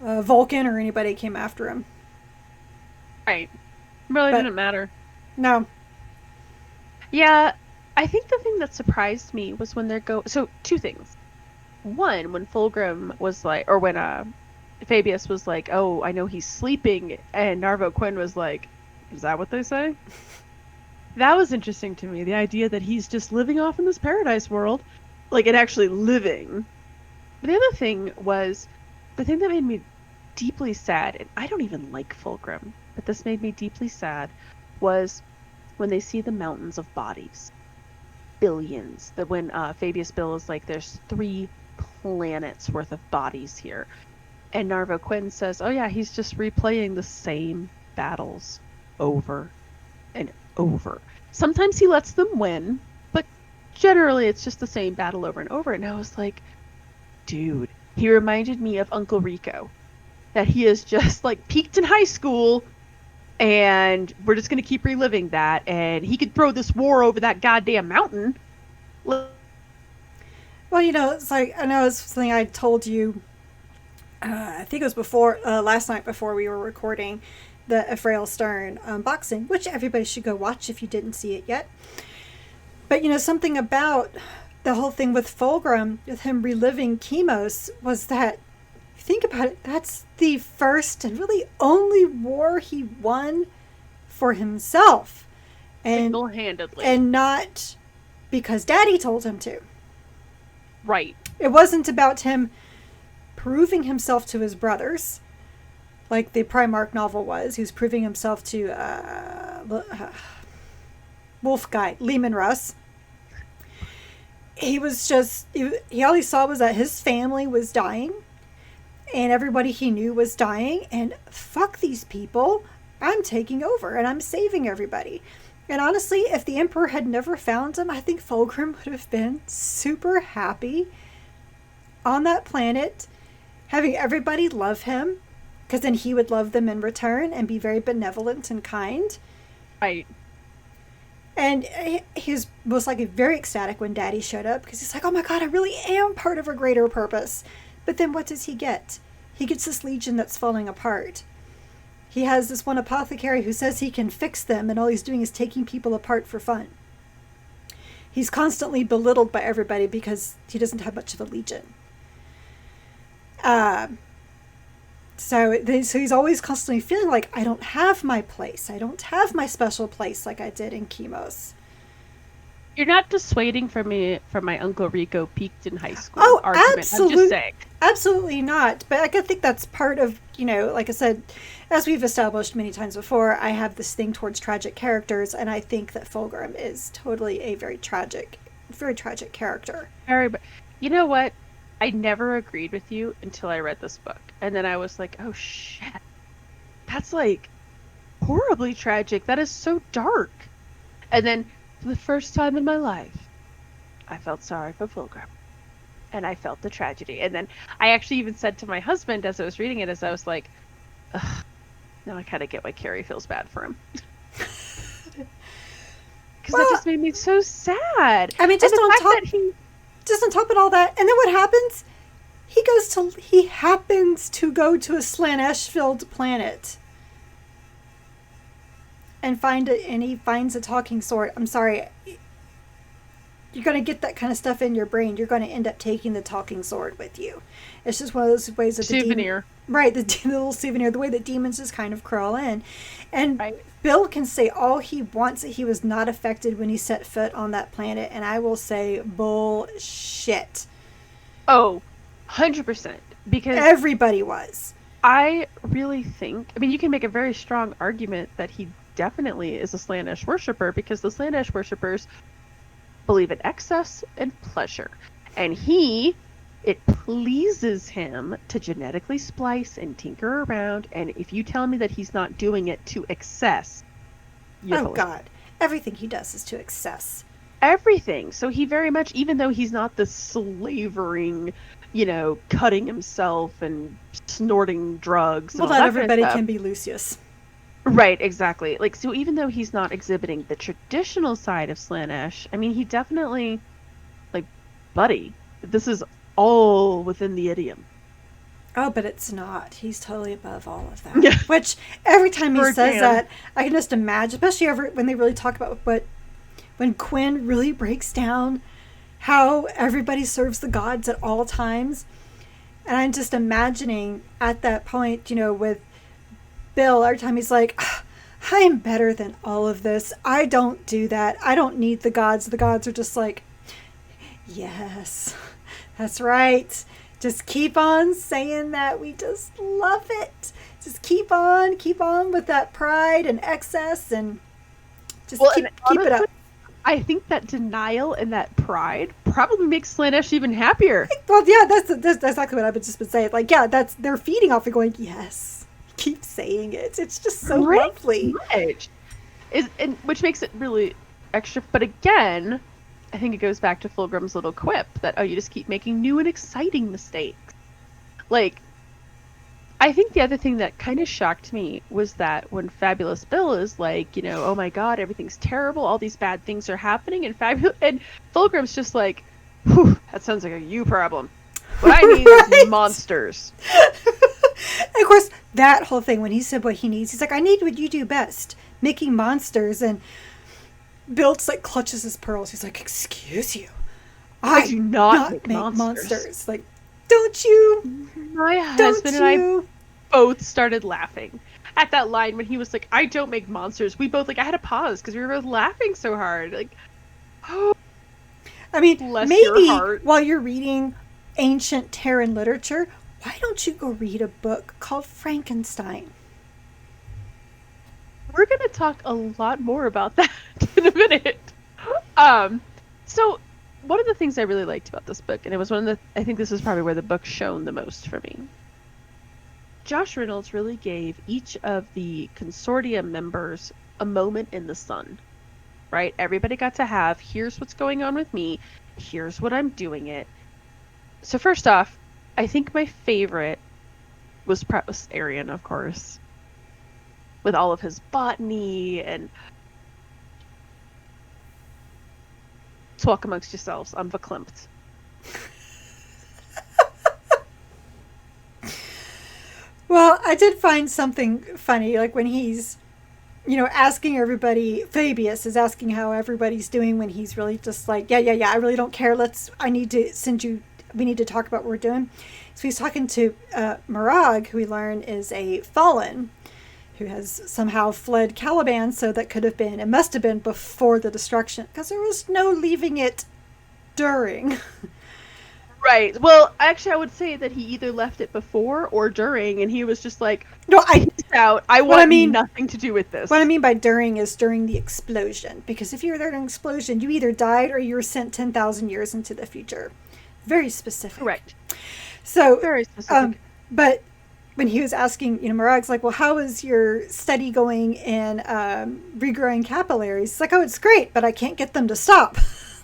Vulcan or anybody came after him. Right. Really didn't matter. No. Yeah, I think the thing that surprised me was when So, two things. One, when Fulgrim was like... Or when Fabius was like, oh, I know he's sleeping, and Narva Quinn was like... Is that what they say? That was interesting to me, the idea that he's just living off in this paradise world, like, and actually living. But the other thing was, the thing that made me deeply sad, and I don't even like Fulgrim, but this made me deeply sad, was when they see the mountains of bodies. Billions. That when Fabius Bile is like, there's 3 planets worth of bodies here. And Narva Quinn says, oh yeah, he's just replaying the same battles over and over. Sometimes he lets them win, but generally it's just the same battle over and over. And I was like, dude, he reminded me of Uncle Rico. That he is just like peaked in high school, and we're just going to keep reliving that. And he could throw this war over that goddamn mountain. Well, it's like, I know it's something I told you, I think it was before, last night before we were recording the Frail Stern unboxing, which everybody should go watch if you didn't see it yet. But, something about the whole thing with Fulgrim, with him reliving Chemos, was that, think about it, that's the first and really only war he won for himself. And, single-handedly. and not because Daddy told him to. Right. It wasn't about him proving himself to his brothers, like the Primarch novel was. He was proving himself to Wolf Guy, Lehman Russ. He was just, he all he saw was that his family was dying and everybody he knew was dying, and fuck these people, I'm taking over and I'm saving everybody. And honestly, if the Emperor had never found him, I think Fulgrim would have been super happy on that planet, having everybody love him, because then he would love them in return and be very benevolent and kind. Right. And he was most likely very ecstatic when Daddy showed up, because he's like, oh my god, I really am part of a greater purpose. But then what does he get? He gets this legion that's falling apart. He has this one apothecary who says he can fix them, and all he's doing is taking people apart for fun. He's constantly belittled by everybody because he doesn't have much of a legion. So he's always constantly feeling like, I don't have my place. I don't have my special place like I did in Chemos. You're not dissuading from me from my Uncle Rico peaked in high school argument. Absolutely, I'm just saying. Absolutely not. But I think that's part of, like I said, as we've established many times before, I have this thing towards tragic characters, and I think that Fulgrim is totally a very tragic character. You know what? I never agreed with you until I read this book. And then I was like, oh shit. That's like horribly tragic. That is so dark. And then for the first time in my life, I felt sorry for Fulgrim. And I felt the tragedy. And then I actually even said to my husband as I was reading it, as I was like, ugh, now I kind of get why Keri feels bad for him. Because that just made me so sad. I mean, just on top of all that, and then what happens? He happens to go to a Slaanesh-filled planet and he finds a talking sword. I'm sorry. You're going to get that kind of stuff in your brain. You're going to end up taking the talking sword with you. It's just one of those ways that souvenir. Right, the little souvenir, the way that demons just kind of crawl in. And right. Bill can say all he wants that he was not affected when he set foot on that planet, and I will say bullshit. Oh, 100%. Because everybody was. I really think, you can make a very strong argument that he definitely is a Slaanesh worshiper, because the Slaanesh worshippers believe in excess and pleasure. And it pleases him to genetically splice and tinker around, and if you tell me that he's not doing it to excess, God, everything he does is to excess. Everything. So he very much, even though he's not the slavering, cutting himself and snorting drugs. Well, not everybody can be Lucius. Right, exactly. So even though he's not exhibiting the traditional side of Slaanesh, he definitely, buddy, this is all within the idiom. Oh, but it's not. He's totally above all of that. Yeah. Which, every time he says that, I can just imagine, especially when they really talk about when Quinn really breaks down how everybody serves the gods at all times. And I'm just imagining at that point, with Bill, every time he's like, I am better than all of this. I don't do that. I don't need the gods. The gods are just like, yes, that's right. Just keep on saying that. We just love it. Just keep on with that pride and excess, and just keep it up. I think that denial and that pride probably makes Slaanesh even happier. Well, yeah, that's exactly what I've just been saying. They're feeding off and going, yes, keep saying it. It's just so lovely. Which makes it really extra. But again, I think it goes back to Fulgrim's little quip that, you just keep making new and exciting mistakes. I think the other thing that kind of shocked me was that when Fabulous Bill is like, oh my god, everything's terrible, all these bad things are happening, and Fulgrim's just like, Whew, that sounds like a you problem. What I need is Right? monsters. And of course, that whole thing, when he said what he needs, he's like, I need what you do best, making monsters. And Bill's like clutches his pearls. He's like, excuse you. I I do do not not make make monsters. monsters. Like, don't you? My Don't husband and I you? both started laughing at that line when he was like, I don't make monsters. We both, like, I had to pause because we were both laughing so hard. Like, oh, I mean, bless your maybe heart. while you're reading ancient Terran literature, why don't you go read a book called Frankenstein? We're going to talk a lot more about that in a minute. Um, so one of the things I really liked about this book, and it was one of the, I think this is probably where the book shone the most for me. Josh Reynolds really gave each of the consortium members a moment in the sun, right? Everybody got to have, here's what's going on with me, here's what I'm doing it. So first off, I think my favorite was Arian, of course, with all of his botany and talk amongst yourselves. I'm verklempt. Well, I did find something funny, like when he's, asking everybody. Fabius is asking how everybody's doing when he's really just like, yeah, I really don't care. I need to send you, we need to talk about what we're doing. So he's talking to Marag, who we learn is a fallen, who has somehow fled Caliban. So that could have been, it must have been before the destruction, because there was no leaving it during. Right. Well, actually, I would say that he either left it before or during, and he was just like, No, peace out. I what I want mean, nothing to do with this. what I mean by during is during the explosion. Because if you were there during an explosion, you either died or you were sent 10,000 years into the future. Very specific. Correct. So, Very specific. but when he was asking, Marag's like, well, how is your study going in regrowing capillaries? It's like, oh, it's great, but I can't get them to stop.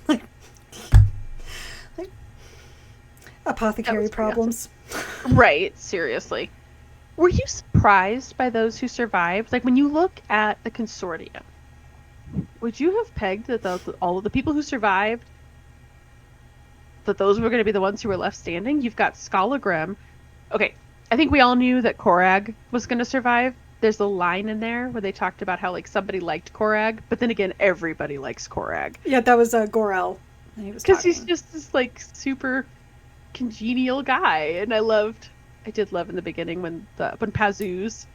like, apothecary problems. Awesome. Right. Seriously. Were you surprised by those who survived? Like, when you look at the consortium, would you have pegged that all of the people who survived, that those were going to be the ones who were left standing? You've got Fulgrim. Okay, I think we all knew that Korag was going to survive. There's a line in there where they talked about how, like, somebody liked Korag, but then again, everybody likes Korag. Yeah, that was Gorel. Because he's just this, like, super congenial guy, and I did love in the beginning when Pazu's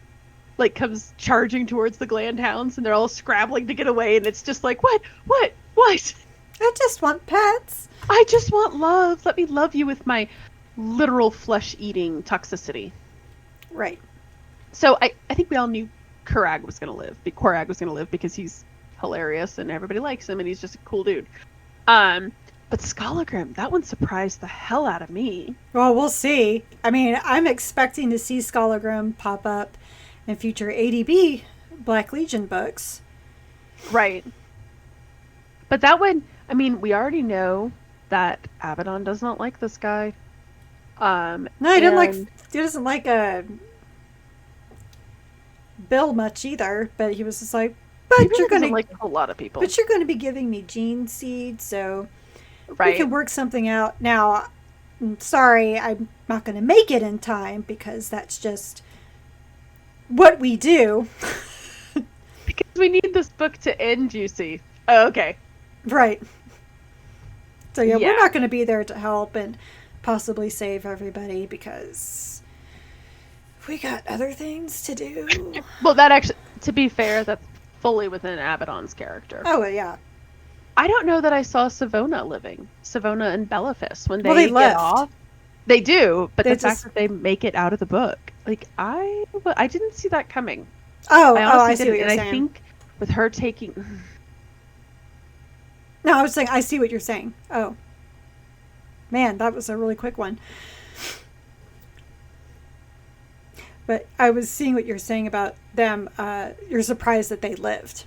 like comes charging towards the Glandhounds and they're all scrabbling to get away, and it's just like, what? I just want pets. I just want love. Let me love you with my literal flesh-eating toxicity. Right. So I think we all knew Korag was gonna live because he's hilarious and everybody likes him and he's just a cool dude. But Fulgrim, that one surprised the hell out of me. Well, we'll see. I mean, I'm expecting to see Fulgrim pop up in future ADB Black Legion books. Right. But that one, I mean, we already know that Abaddon does not like this guy. No, he doesn't like Bill much either, but he was just like, but you're going to like a lot of people. But you're going to be giving me gene seed, so right. we can work something out. Now, I'm sorry, I'm not going to make it in time because that's just what we do. Because we need this book to end juicy. Oh, okay. Right. So yeah, we're not going to be there to help and possibly save everybody because we got other things to do. Well, that actually, to be fair, that's fully within Abaddon's character. Oh, yeah. I don't know that I saw Savona living. Savona and Belephus, when they get left. off. They do, but the fact that they make it out of the book, like, I didn't see that coming. I see what you're saying. I think with her taking... No, I was saying, I see what you're saying. Oh. Man, that was a really quick one. But I was seeing what you're saying about them. You're surprised that they lived.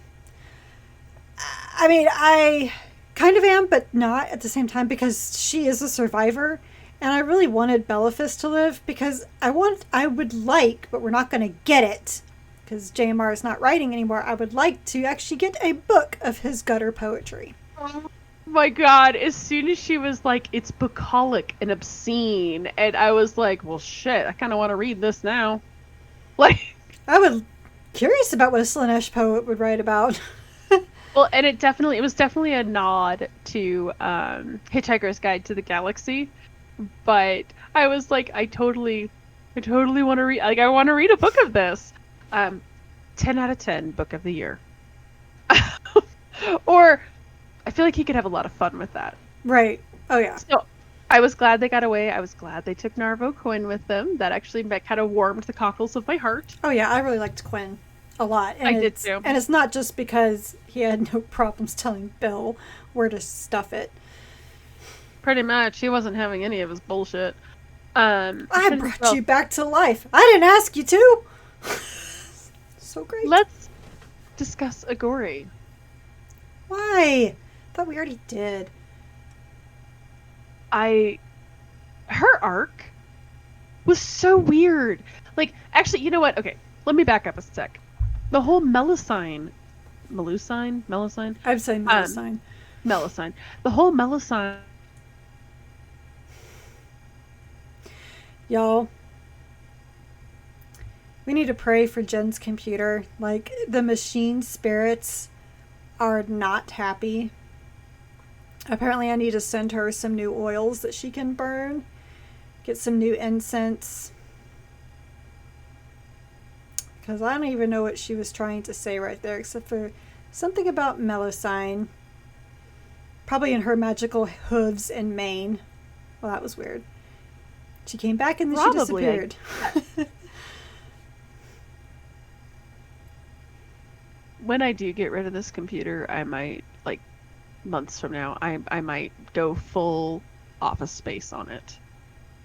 I mean, I kind of am, but not at the same time because she is a survivor. And I really wanted Belephus to live because I would like, but we're not going to get it because JMR is not writing anymore. I would like to actually get a book of his gutter poetry. My God, as soon as she was like, it's bucolic and obscene, and I was like, well, shit, I kind of want to read this now. Like, I was curious about what a Slanesh poet would write about. well, and it was definitely a nod to Hitchhiker's Guide to the Galaxy, but I was like, I totally want to read, like, I want to read a book of this. Um, 10 out of 10 book of the year. Or I feel like he could have a lot of fun with that. Right. Oh, yeah. So I was glad they got away. I was glad they took Narvo Quinn with them. That actually kind of warmed the cockles of my heart. Oh, yeah. I really liked Quinn a lot. I did too. And it's not just because he had no problems telling Bill where to stuff it. Pretty much. He wasn't having any of his bullshit. I brought you back to life. I didn't ask you to. So great. Let's discuss Agori. Why? I thought we already did. Her arc was so weird. Like, actually, you know what? Okay, let me back up a sec. The whole Melusine. I'm saying Melusine. Melusine. The whole Melusine. Y'all, we need to pray for Jen's computer. Like, the machine spirits are not happy. Apparently, I need to send her some new oils that she can burn. Get some new incense. Because I don't even know what she was trying to say right there, except for something about Melusine. Probably in her magical hooves and mane. Well, that was weird. She came back and then she disappeared. When I do get rid of this computer, I might, like, months from now, I might go full office space on it.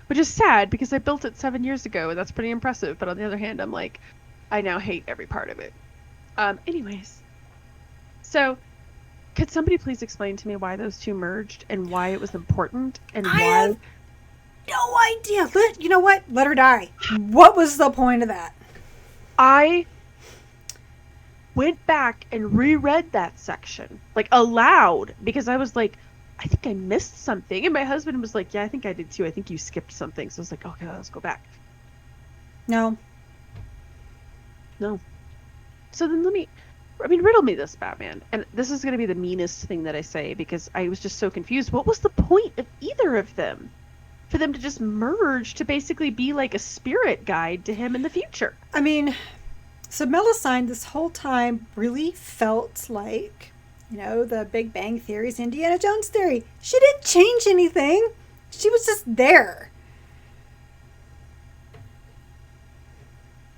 Which is sad because I built it 7 years ago and that's pretty impressive. But on the other hand, I'm like, I now hate every part of it. Anyways. So, could somebody please explain to me why those two merged and why it was important and why... have no idea. You know what? Let her die. What was the point of that? I went back and reread that section, like, aloud, because I was like, I think I missed something. And my husband was like, yeah, I think I did too. I think you skipped something. So I was like, okay, let's go back. No. So then riddle me this, Batman. And this is going to be the meanest thing that I say because I was just so confused. What was the point of either of them? For them to just merge to basically be like a spirit guide to him in the future. I mean, so Melusine this whole time really felt like, you know, the Big Bang Theory's Indiana Jones theory. She didn't change anything. She was just there.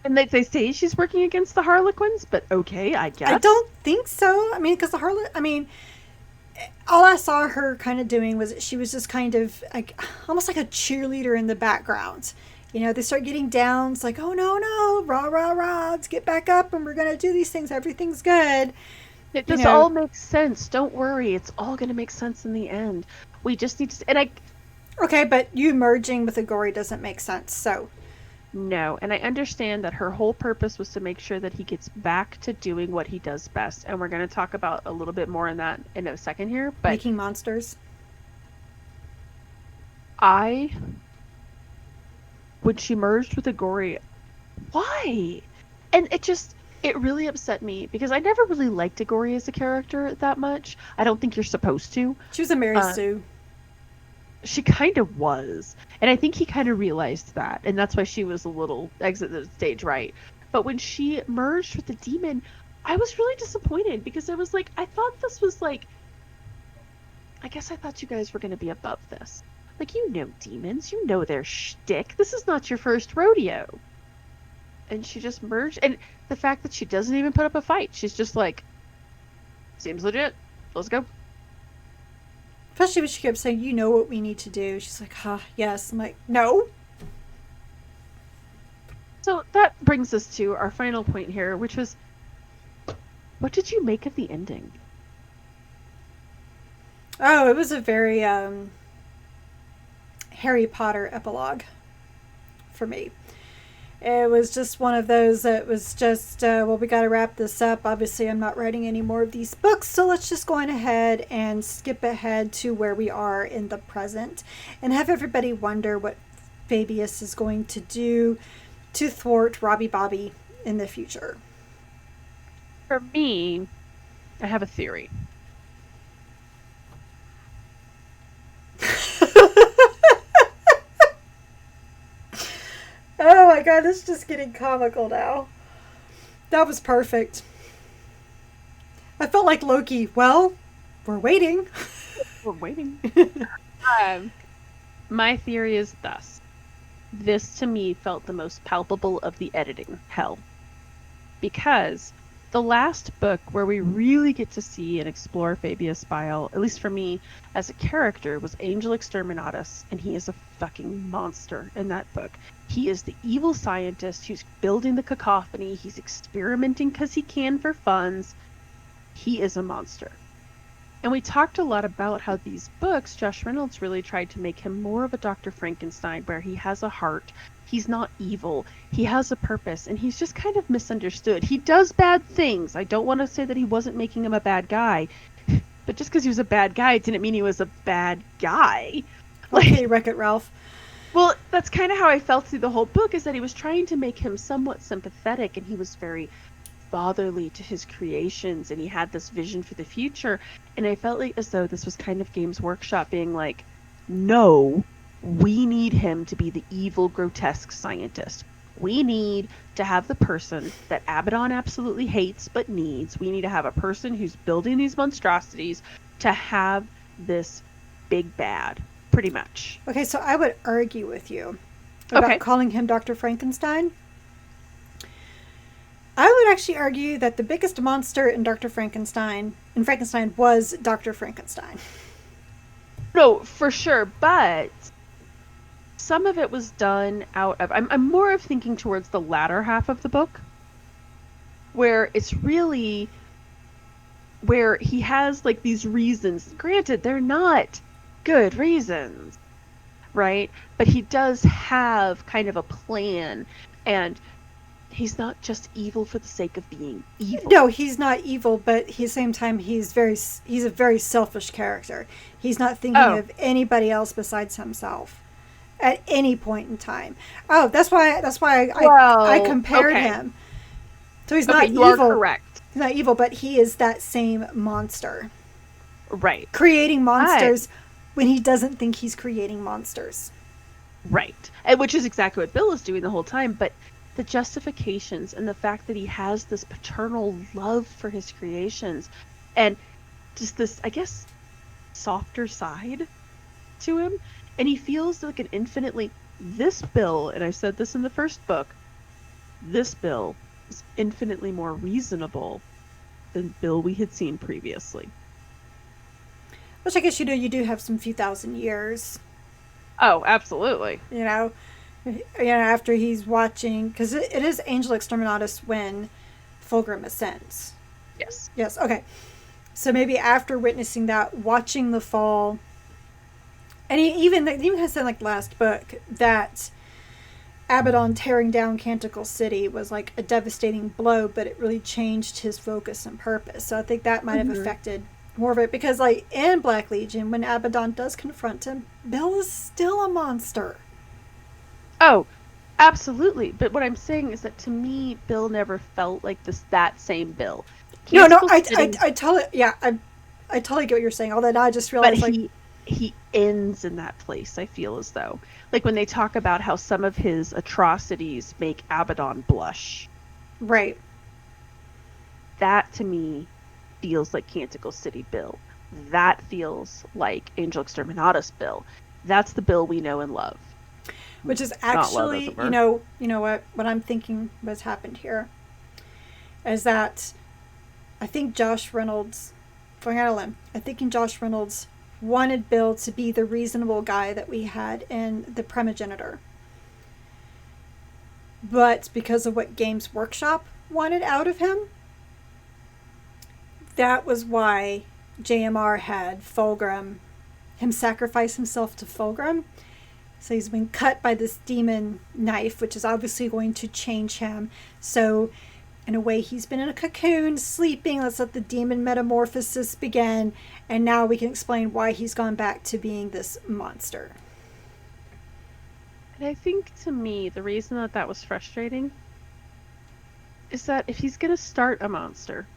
And they say she's working against the Harlequins, but okay, I guess. I don't think so. I mean, because all I saw her kind of doing was she was just kind of like almost like a cheerleader in the background. You know, they start getting down. It's like, oh no, rah rah rah, let's get back up and we're gonna do these things. Everything's good. It just all makes sense. Don't worry, it's all gonna make sense in the end. We just need to. Okay, but you merging with Agori doesn't make sense. So. No, and I understand that her whole purpose was to make sure that he gets back to doing what he does best, and we're going to talk about a little bit more in that in a second here. But making monsters. When she merged with Agori, why? And it really upset me because I never really liked Agori as a character that much. I don't think you're supposed to. She was a Mary Sue. She kind of was. And I think he kind of realized that. And that's why she was a little exit the stage right. But when she merged with the demon, I was really disappointed because I was like, I thought this was like... I guess I thought you guys were going to be above this. Like, you know demons. You know their shtick. This is not your first rodeo. And she just merged. And the fact that she doesn't even put up a fight. She's just like, seems legit. Let's go. Especially when she kept saying, you know what we need to do. She's like, yes. I'm like, no. So that brings us to our final point here, which was, what did you make of the ending? Oh, it was a very Harry Potter epilogue for me. It was just one of those that was just, well, we got to wrap this up. Obviously, I'm not writing any more of these books, so let's just go on ahead and skip ahead to where we are in the present and have everybody wonder what Fabius is going to do to thwart Robbie Bobby in the future. For me, I have a theory. Oh my god, this is just getting comical now. That was perfect. I felt like Loki. Well, we're waiting. We're waiting. My theory is thus. This, to me, felt the most palpable of the editing hell. Because the last book where we really get to see and explore Fabius Bile, at least for me, as a character, was Angel Exterminatus, and he is a fucking monster in that book. He is the evil scientist who's building the cacophony, he's experimenting because he can for funds. He is a monster. And we talked a lot about how these books, Josh Reynolds really tried to make him more of a Dr. Frankenstein, where he has a heart, he's not evil, he has a purpose, and he's just kind of misunderstood. He does bad things. I don't want to say that he wasn't making him a bad guy, but just because he was a bad guy didn't mean he was a bad guy. Okay, Wreck-It Ralph. Well, that's kind of how I felt through the whole book, is that he was trying to make him somewhat sympathetic, and he was very fatherly to his creations, and he had this vision for the future. And I felt like as though this was kind of Games Workshop being like, no, we need him to be the evil, grotesque scientist. We need to have the person that Abaddon absolutely hates but needs. We need to have a person who's building these monstrosities to have this big bad, pretty much. Okay, so I would argue with you about calling him Dr. Frankenstein. I would actually argue that the biggest monster in Frankenstein was Dr. Frankenstein. No, for sure, but some of it was done out of... I'm more of thinking towards the latter half of the book, where it's really... where he has, like, these reasons. Granted, they're not good reasons, right? But he does have kind of a plan, and he's not just evil for the sake of being evil. No, he's not evil, but at the same time, he's a very selfish character. He's not thinking of anybody else besides himself at any point in time. Oh, that's why I compared him. So he's not evil. You are correct. He's not evil, but he is that same monster. Right. Creating monsters when he doesn't think he's creating monsters. Right. And which is exactly what Bill is doing the whole time, but the justifications and the fact that he has this paternal love for his creations and just this, I guess, softer side to him. And he feels like an infinitely... This Bill, and I said this in the first book, this Bill is infinitely more reasonable than Bill we had seen previously. Which I guess, you do have some few thousand years. Oh, absolutely. After he's watching, because it is Angel Exterminatus when Fulgrim ascends. Yes. Yes, okay. So maybe after witnessing that, watching the fall, and he even has said, like, last book, that Abaddon tearing down Canticle City was like a devastating blow, but it really changed his focus and purpose. So I think that might have affected more of it, because, like, in Black Legion, when Abaddon does confront him, Bill is still a monster. Oh, absolutely. But what I'm saying is that to me, Bill never felt like that same Bill. I totally get what you're saying. Although I just realized, but he ends in that place. I feel as though, like, when they talk about how some of his atrocities make Abaddon blush. Right. That to me feels like Canticle City Bill. That feels like Angel Exterminatus Bill. That's the Bill we know and love. Which is actually, you know what I'm thinking has happened here is that I think Josh Reynolds, I think Josh Reynolds wanted Bill to be the reasonable guy that we had in the Primogenitor. But because of what Games Workshop wanted out of him, that was why JMR had Fulgrim, him sacrifice himself to Fulgrim, So he's been cut by this demon knife, which is obviously going to change him. So in a way, he's been in a cocoon, sleeping. Let's let the demon metamorphosis begin. And now we can explain why he's gone back to being this monster. And I think, to me, the reason that was frustrating is that if he's going to start a monster,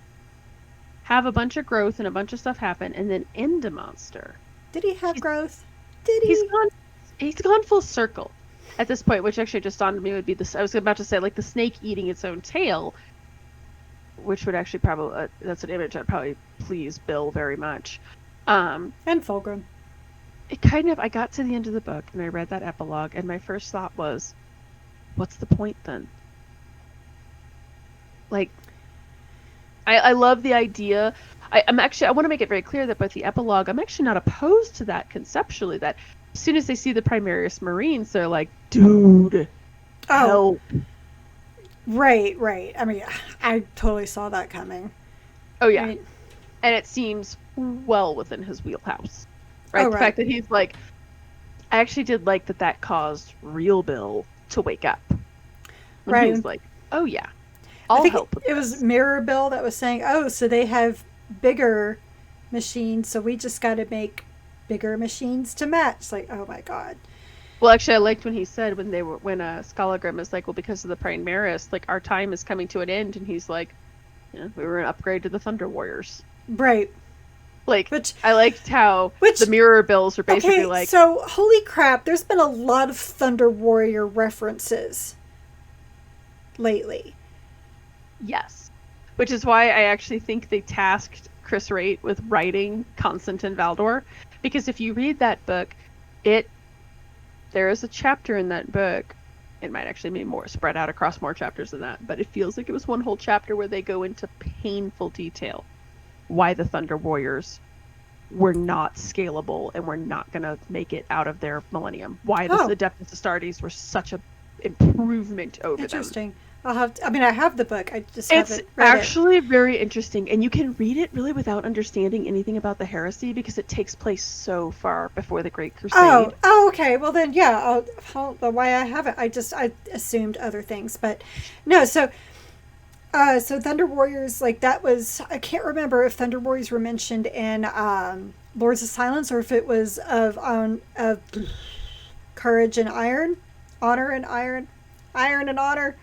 have a bunch of growth and a bunch of stuff happen, and then end a monster. Did he have growth? Did he? He's gone full circle at this point, which actually just dawned on me would be this. I was about to say, like, the snake eating its own tail, which would actually probably, that's an image that probably please Bill very much. And Fulgrim. It kind of, I got to the end of the book and I read that epilogue, and my first thought was, what's the point then? Like, I love the idea. I want to make it very clear that both the epilogue, I'm actually not opposed to that conceptually, that as soon as they see the Primarius Marines, they're like, dude, help. Right. I mean, I totally saw that coming. Oh, yeah. Right. And it seems well within his wheelhouse. Right? The fact that he's like, I actually did like that caused real Bill to wake up. When he was like, oh, yeah, I'll help with it this. Was Mirror Bill that was saying, oh, so they have bigger machines, so we just got to make bigger machines to match. It's like, oh, my God. Well, actually, I liked when he said when Fulgrim is like, well, because of the Primarius, like, our time is coming to an end, and he's like, we were an upgrade to the Thunder Warriors. Right. Like, I liked how the Mirror Bills are basically like... So, holy crap, there's been a lot of Thunder Warrior references lately. Yes. Which is why I actually think they tasked Chris Wright with writing Constantine Valdor. Because if you read that book, there is a chapter in that book, it might actually be more spread out across more chapters than that, but it feels like it was one whole chapter where they go into painful detail why the Thunder Warriors were not scalable and were not going to make it out of their millennium. Why the Adeptus Astartes were such an improvement over Interesting. Them. I have the book. I just haven't read it. It's actually very interesting, and you can read it really without understanding anything about the heresy because it takes place so far before the Great Crusade. Oh, okay. Well then, yeah. Why I haven't? I assumed other things, but no. So Thunder Warriors, like that was, I can't remember if Thunder Warriors were mentioned in Lords of Silence or if it was of Courage and Iron, Honor and Iron and Honor.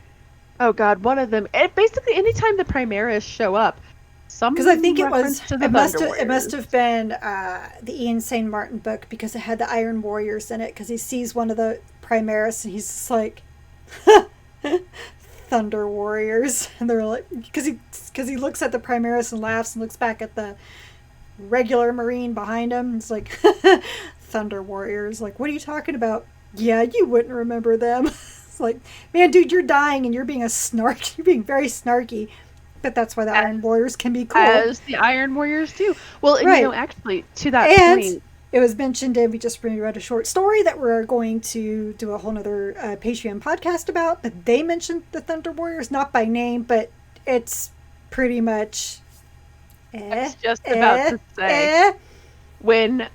Oh God, one of them. Basically, anytime the Primaris show up, because I think it must have been the Ian St. Martin book because it had the Iron Warriors in it because he sees one of the Primaris and he's just like. Thunder Warriors, and they're like, because he looks at the Primaris and laughs and looks back at the regular Marine behind him. It's like Thunder Warriors. Like, what are you talking about? Yeah, you wouldn't remember them. It's like, man, dude, you're dying and you're being you're being very snarky. But that's why the Iron Warriors can be cool. As the Iron Warriors do. Well, and, actually, to that point. It was mentioned, and we just read a short story that we're going to do a whole nother Patreon podcast about. But they mentioned the Thunder Warriors, not by name, but it's pretty much. I was just about to say when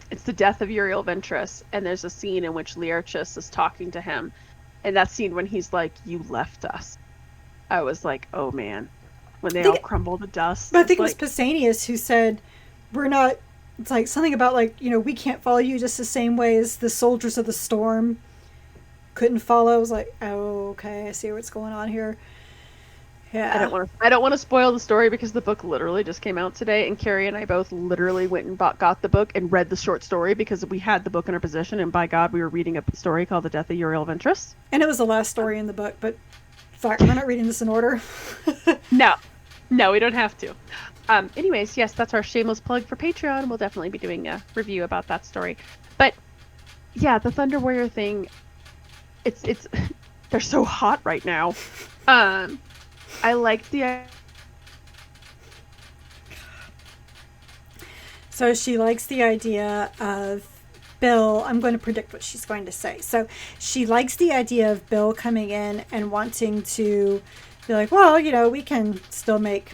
it's the death of Uriel Ventress, and there's a scene in which Learchus is talking to him, and that scene when he's like, "You left us," I was like, "Oh man," when they all crumble to dust. But I think it was Pausanias who said, "We're not." It's like something about we can't follow you just the same way as the soldiers of the storm couldn't follow. I was like, oh, okay, I see what's going on here. Yeah. I don't want to spoil the story because the book literally just came out today, and Keri and I both literally went and got the book and read the short story because we had the book in our possession, and by God, we were reading a story called The Death of Uriel Ventress. And it was the last story in the book, but fuck, we're not reading this in order. No, we don't have to. Anyways, yes, that's our shameless plug for Patreon. We'll definitely be doing a review about that story. But yeah, the Thunder Warrior thing, it's they're so hot right now. I liked the. So she likes the idea of Bill. I'm going to predict what she's going to say. So she likes the idea of Bill coming in and wanting to be like, well, we can still make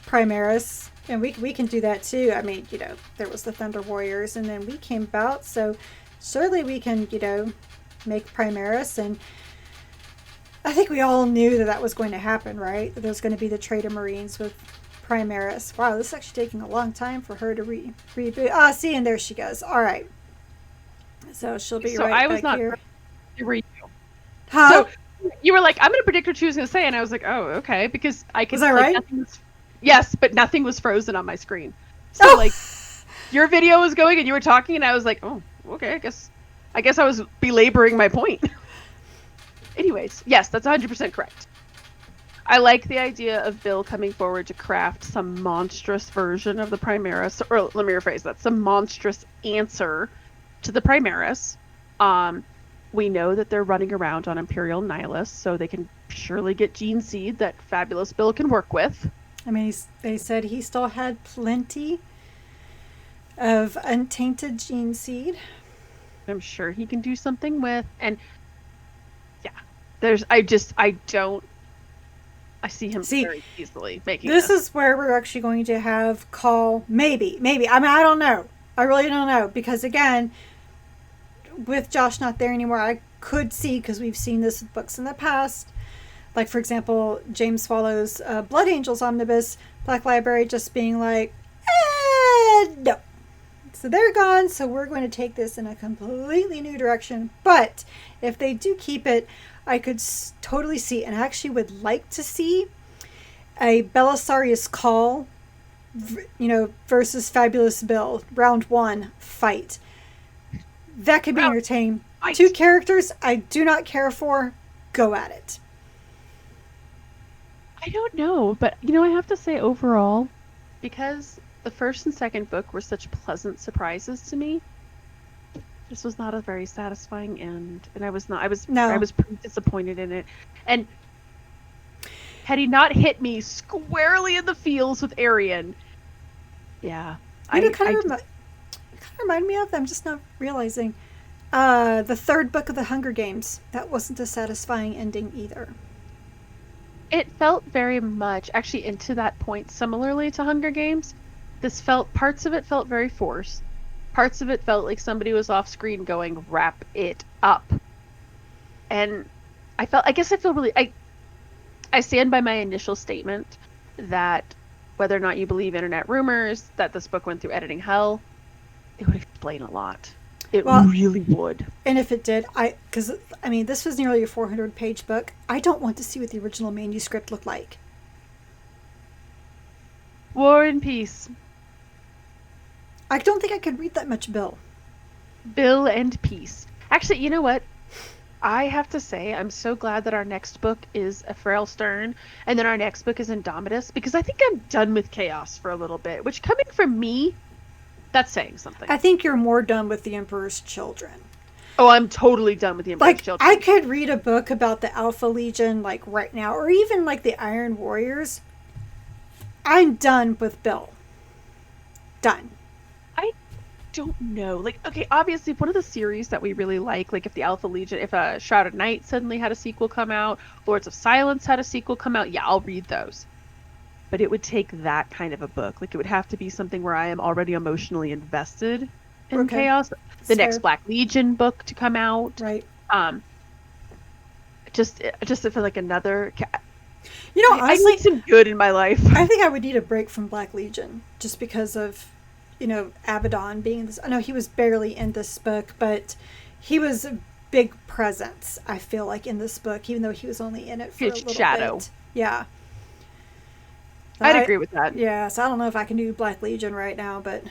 Primaris, and we can do that too. I mean, there was the Thunder Warriors, and then we came about, so surely we can, make Primaris. And I think we all knew that was going to happen, right? That there's going to be the Traitor Marines with Primaris. Wow, this is actually taking a long time for her to reboot. Ah, see, and there she goes. All right. So she'll be right I was back not here. Were you? Huh? So you were like, I'm going to predict what she was going to say, and I was like, oh, okay, because I could. Was that right? Yes, but nothing was frozen on my screen. So like, your video was going, and you were talking, and I was like, oh, okay, I guess I was belaboring my point. Anyways, yes, that's 100% correct. I like the idea of Bill coming forward to craft some monstrous version of the Primaris, or let me rephrase that, some monstrous answer to the Primaris. We know that they're running around on Imperial Nihilus, so they can surely get gene seed that Fabulous Bill can work with. I mean, they said he still had plenty of untainted gene seed. I'm sure he can do something with, and yeah, I see him very easily making this. This is where we're actually going to have Call, maybe. I mean, I don't know. I really don't know, because again, with Josh not there anymore, I could see, because we've seen this with books in the past, like for example, James Swallow's Blood Angels omnibus, Black Library just being like, no. So they're gone, so we're going to take this in a completely new direction. But if they do keep it, I could totally see, and I actually would like to see a Belisarius Call, versus Fabulous Bill, round 1 fight. That could be entertaining. 2 characters I do not care for. Go at it. I don't know, but I have to say overall, because the first and second book were such pleasant surprises to me, this was not a very satisfying end, and I was pretty disappointed in it. And had he not hit me squarely in the feels with Arian, yeah, it kind of reminded me of, I'm just not realizing, the third book of the Hunger Games. That wasn't a satisfying ending either. It felt very much, actually, and to that point, similarly to Hunger Games, parts of it felt very forced. Parts of it felt like somebody was off screen going, wrap it up. And I stand by my initial statement that whether or not you believe internet rumors, that this book went through editing hell, it would explain a lot. It really would. And if it did, because this was nearly a 400-page book. I don't want to see what the original manuscript looked like. War and Peace. I don't think I could read that much Bill. Bill and Peace. Actually, you know what? I have to say, I'm so glad that our next book is A Frail Stern, and then our next book is Indomitus, because I think I'm done with chaos for a little bit, which, coming from me, that's saying something. I think you're more done with the Emperor's Children. Oh, I'm totally done with the Emperor's Children. I could read a book about the Alpha Legion, right now, or even, the Iron Warriors. I'm done with Bill. Done. I don't know. Okay, obviously, one of the series that we really like if the Alpha Legion, if Shrouded Knight suddenly had a sequel come out, Lords of Silence had a sequel come out, yeah, I'll read those. But it would take that kind of a book. It would have to be something where I am already emotionally invested in chaos. The next Black Legion book to come out. Right. Just for another... honestly, I need some good in my life. I think I would need a break from Black Legion just because of, Abaddon being in this. I know he was barely in this book, but he was a big presence, I feel like, in this book, even though he was only in it for a little bit. Yeah. I'd agree with that. Yeah, so I don't know if I can do Black Legion right now, but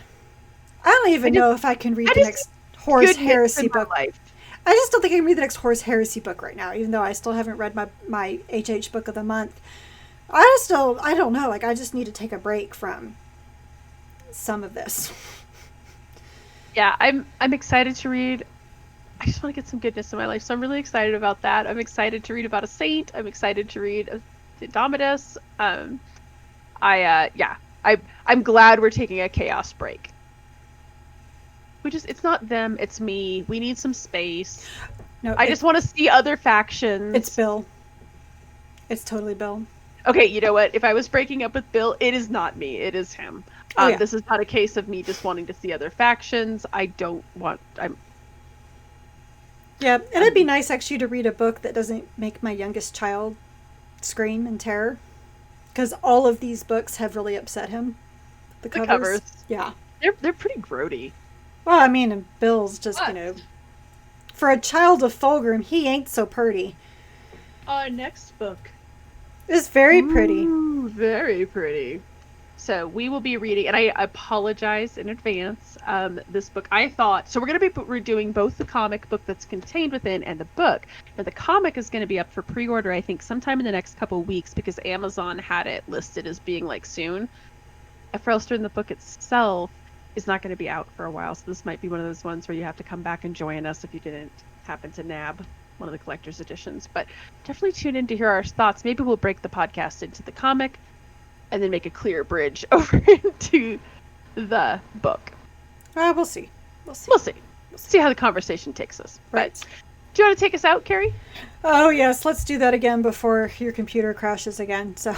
I don't even know if I can read the next Horus Heresy book. I just don't think I can read the next Horus Heresy book right now, even though I still haven't read my HH book of the month. I don't know, I just need to take a break from some of this. Yeah, I'm excited to read. I just want to get some goodness in my life, so I'm really excited about that. I'm excited to read about a saint. I'm excited to read Indomitus. I'm glad we're taking a chaos break. It's not them, it's me. We need some space. No, I just want to see other factions. It's Bill. It's totally Bill. Okay, you know what? If I was breaking up with Bill, it is not me. It is him. This is not a case of me just wanting to see other factions. Yeah, and it'd be nice actually to read a book that doesn't make my youngest child scream in terror. Because all of these books have really upset him. The covers. Yeah. They're pretty grody. Well, I mean, and Bill's just, for a child of Fulgrim, he ain't so pretty. Next book. It's very pretty. Very pretty. So we will be reading, and I apologize in advance. This book, I thought, so we're doing both the comic book that's contained within and the book. Now the comic is going to be up for pre-order, I think, sometime in the next couple of weeks because Amazon had it listed as being like soon. Frelston, the book itself, is not going to be out for a while, so this might be one of those ones where you have to come back and join us if you didn't happen to nab one of the collector's editions. But definitely tune in to hear our thoughts. Maybe we'll break the podcast into the comic and then make a clear bridge over into the book. We'll see. We'll see how the conversation takes us. Right. But do you want to take us out, Keri? Oh, yes. Let's do that again before your computer crashes again. So,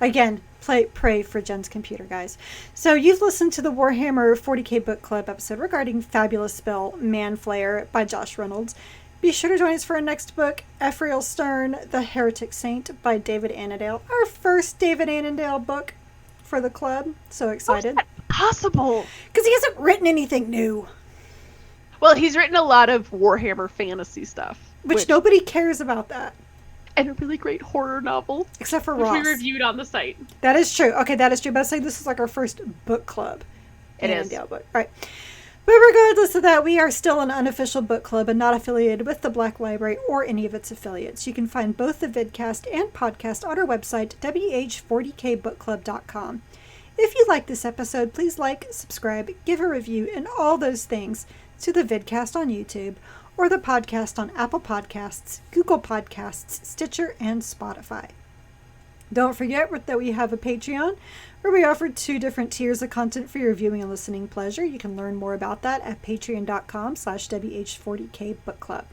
again, pray for Jen's computer, guys. So, you've listened to the Warhammer 40k Book Club episode regarding Fabius Bile, Manflayer by Josh Reynolds. Be sure to join us for our next book, Ephrael Stern, The Heretic Saint by David Annandale. Our first David Annandale book for the club. So excited. How is that possible? Because he hasn't written anything new. Well, he's written a lot of Warhammer fantasy stuff. Which nobody cares about that. And a really great horror novel. Except for Ross. Which we reviewed on the site. That is true. Okay, that is true. But I say this is like our first book club. It is. Book. Right. But regardless of that, we are still an unofficial book club and not affiliated with the Black Library or any of its affiliates. You can find both the vidcast and podcast on our website, WH40kbookclub.com. If you like this episode, please like, subscribe, give a review, and all those things to the vidcast on YouTube or the podcast on Apple Podcasts, Google Podcasts, Stitcher, and Spotify. Don't forget that we have a Patreon where we offer 2 different tiers of content for your viewing and listening pleasure. You can learn more about that at patreon.com/WH40kbookclub.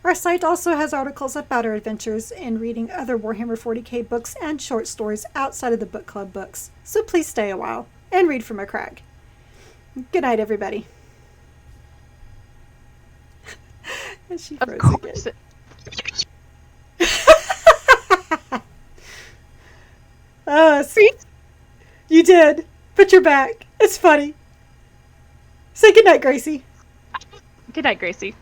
Our site also has articles about our adventures in reading other Warhammer 40k books and short stories outside of the book club books. So please stay a while and read from a crag. Good night, everybody. And she froze again. See? You did. But you're back. It's funny. Say goodnight, Gracie. Good night, Gracie.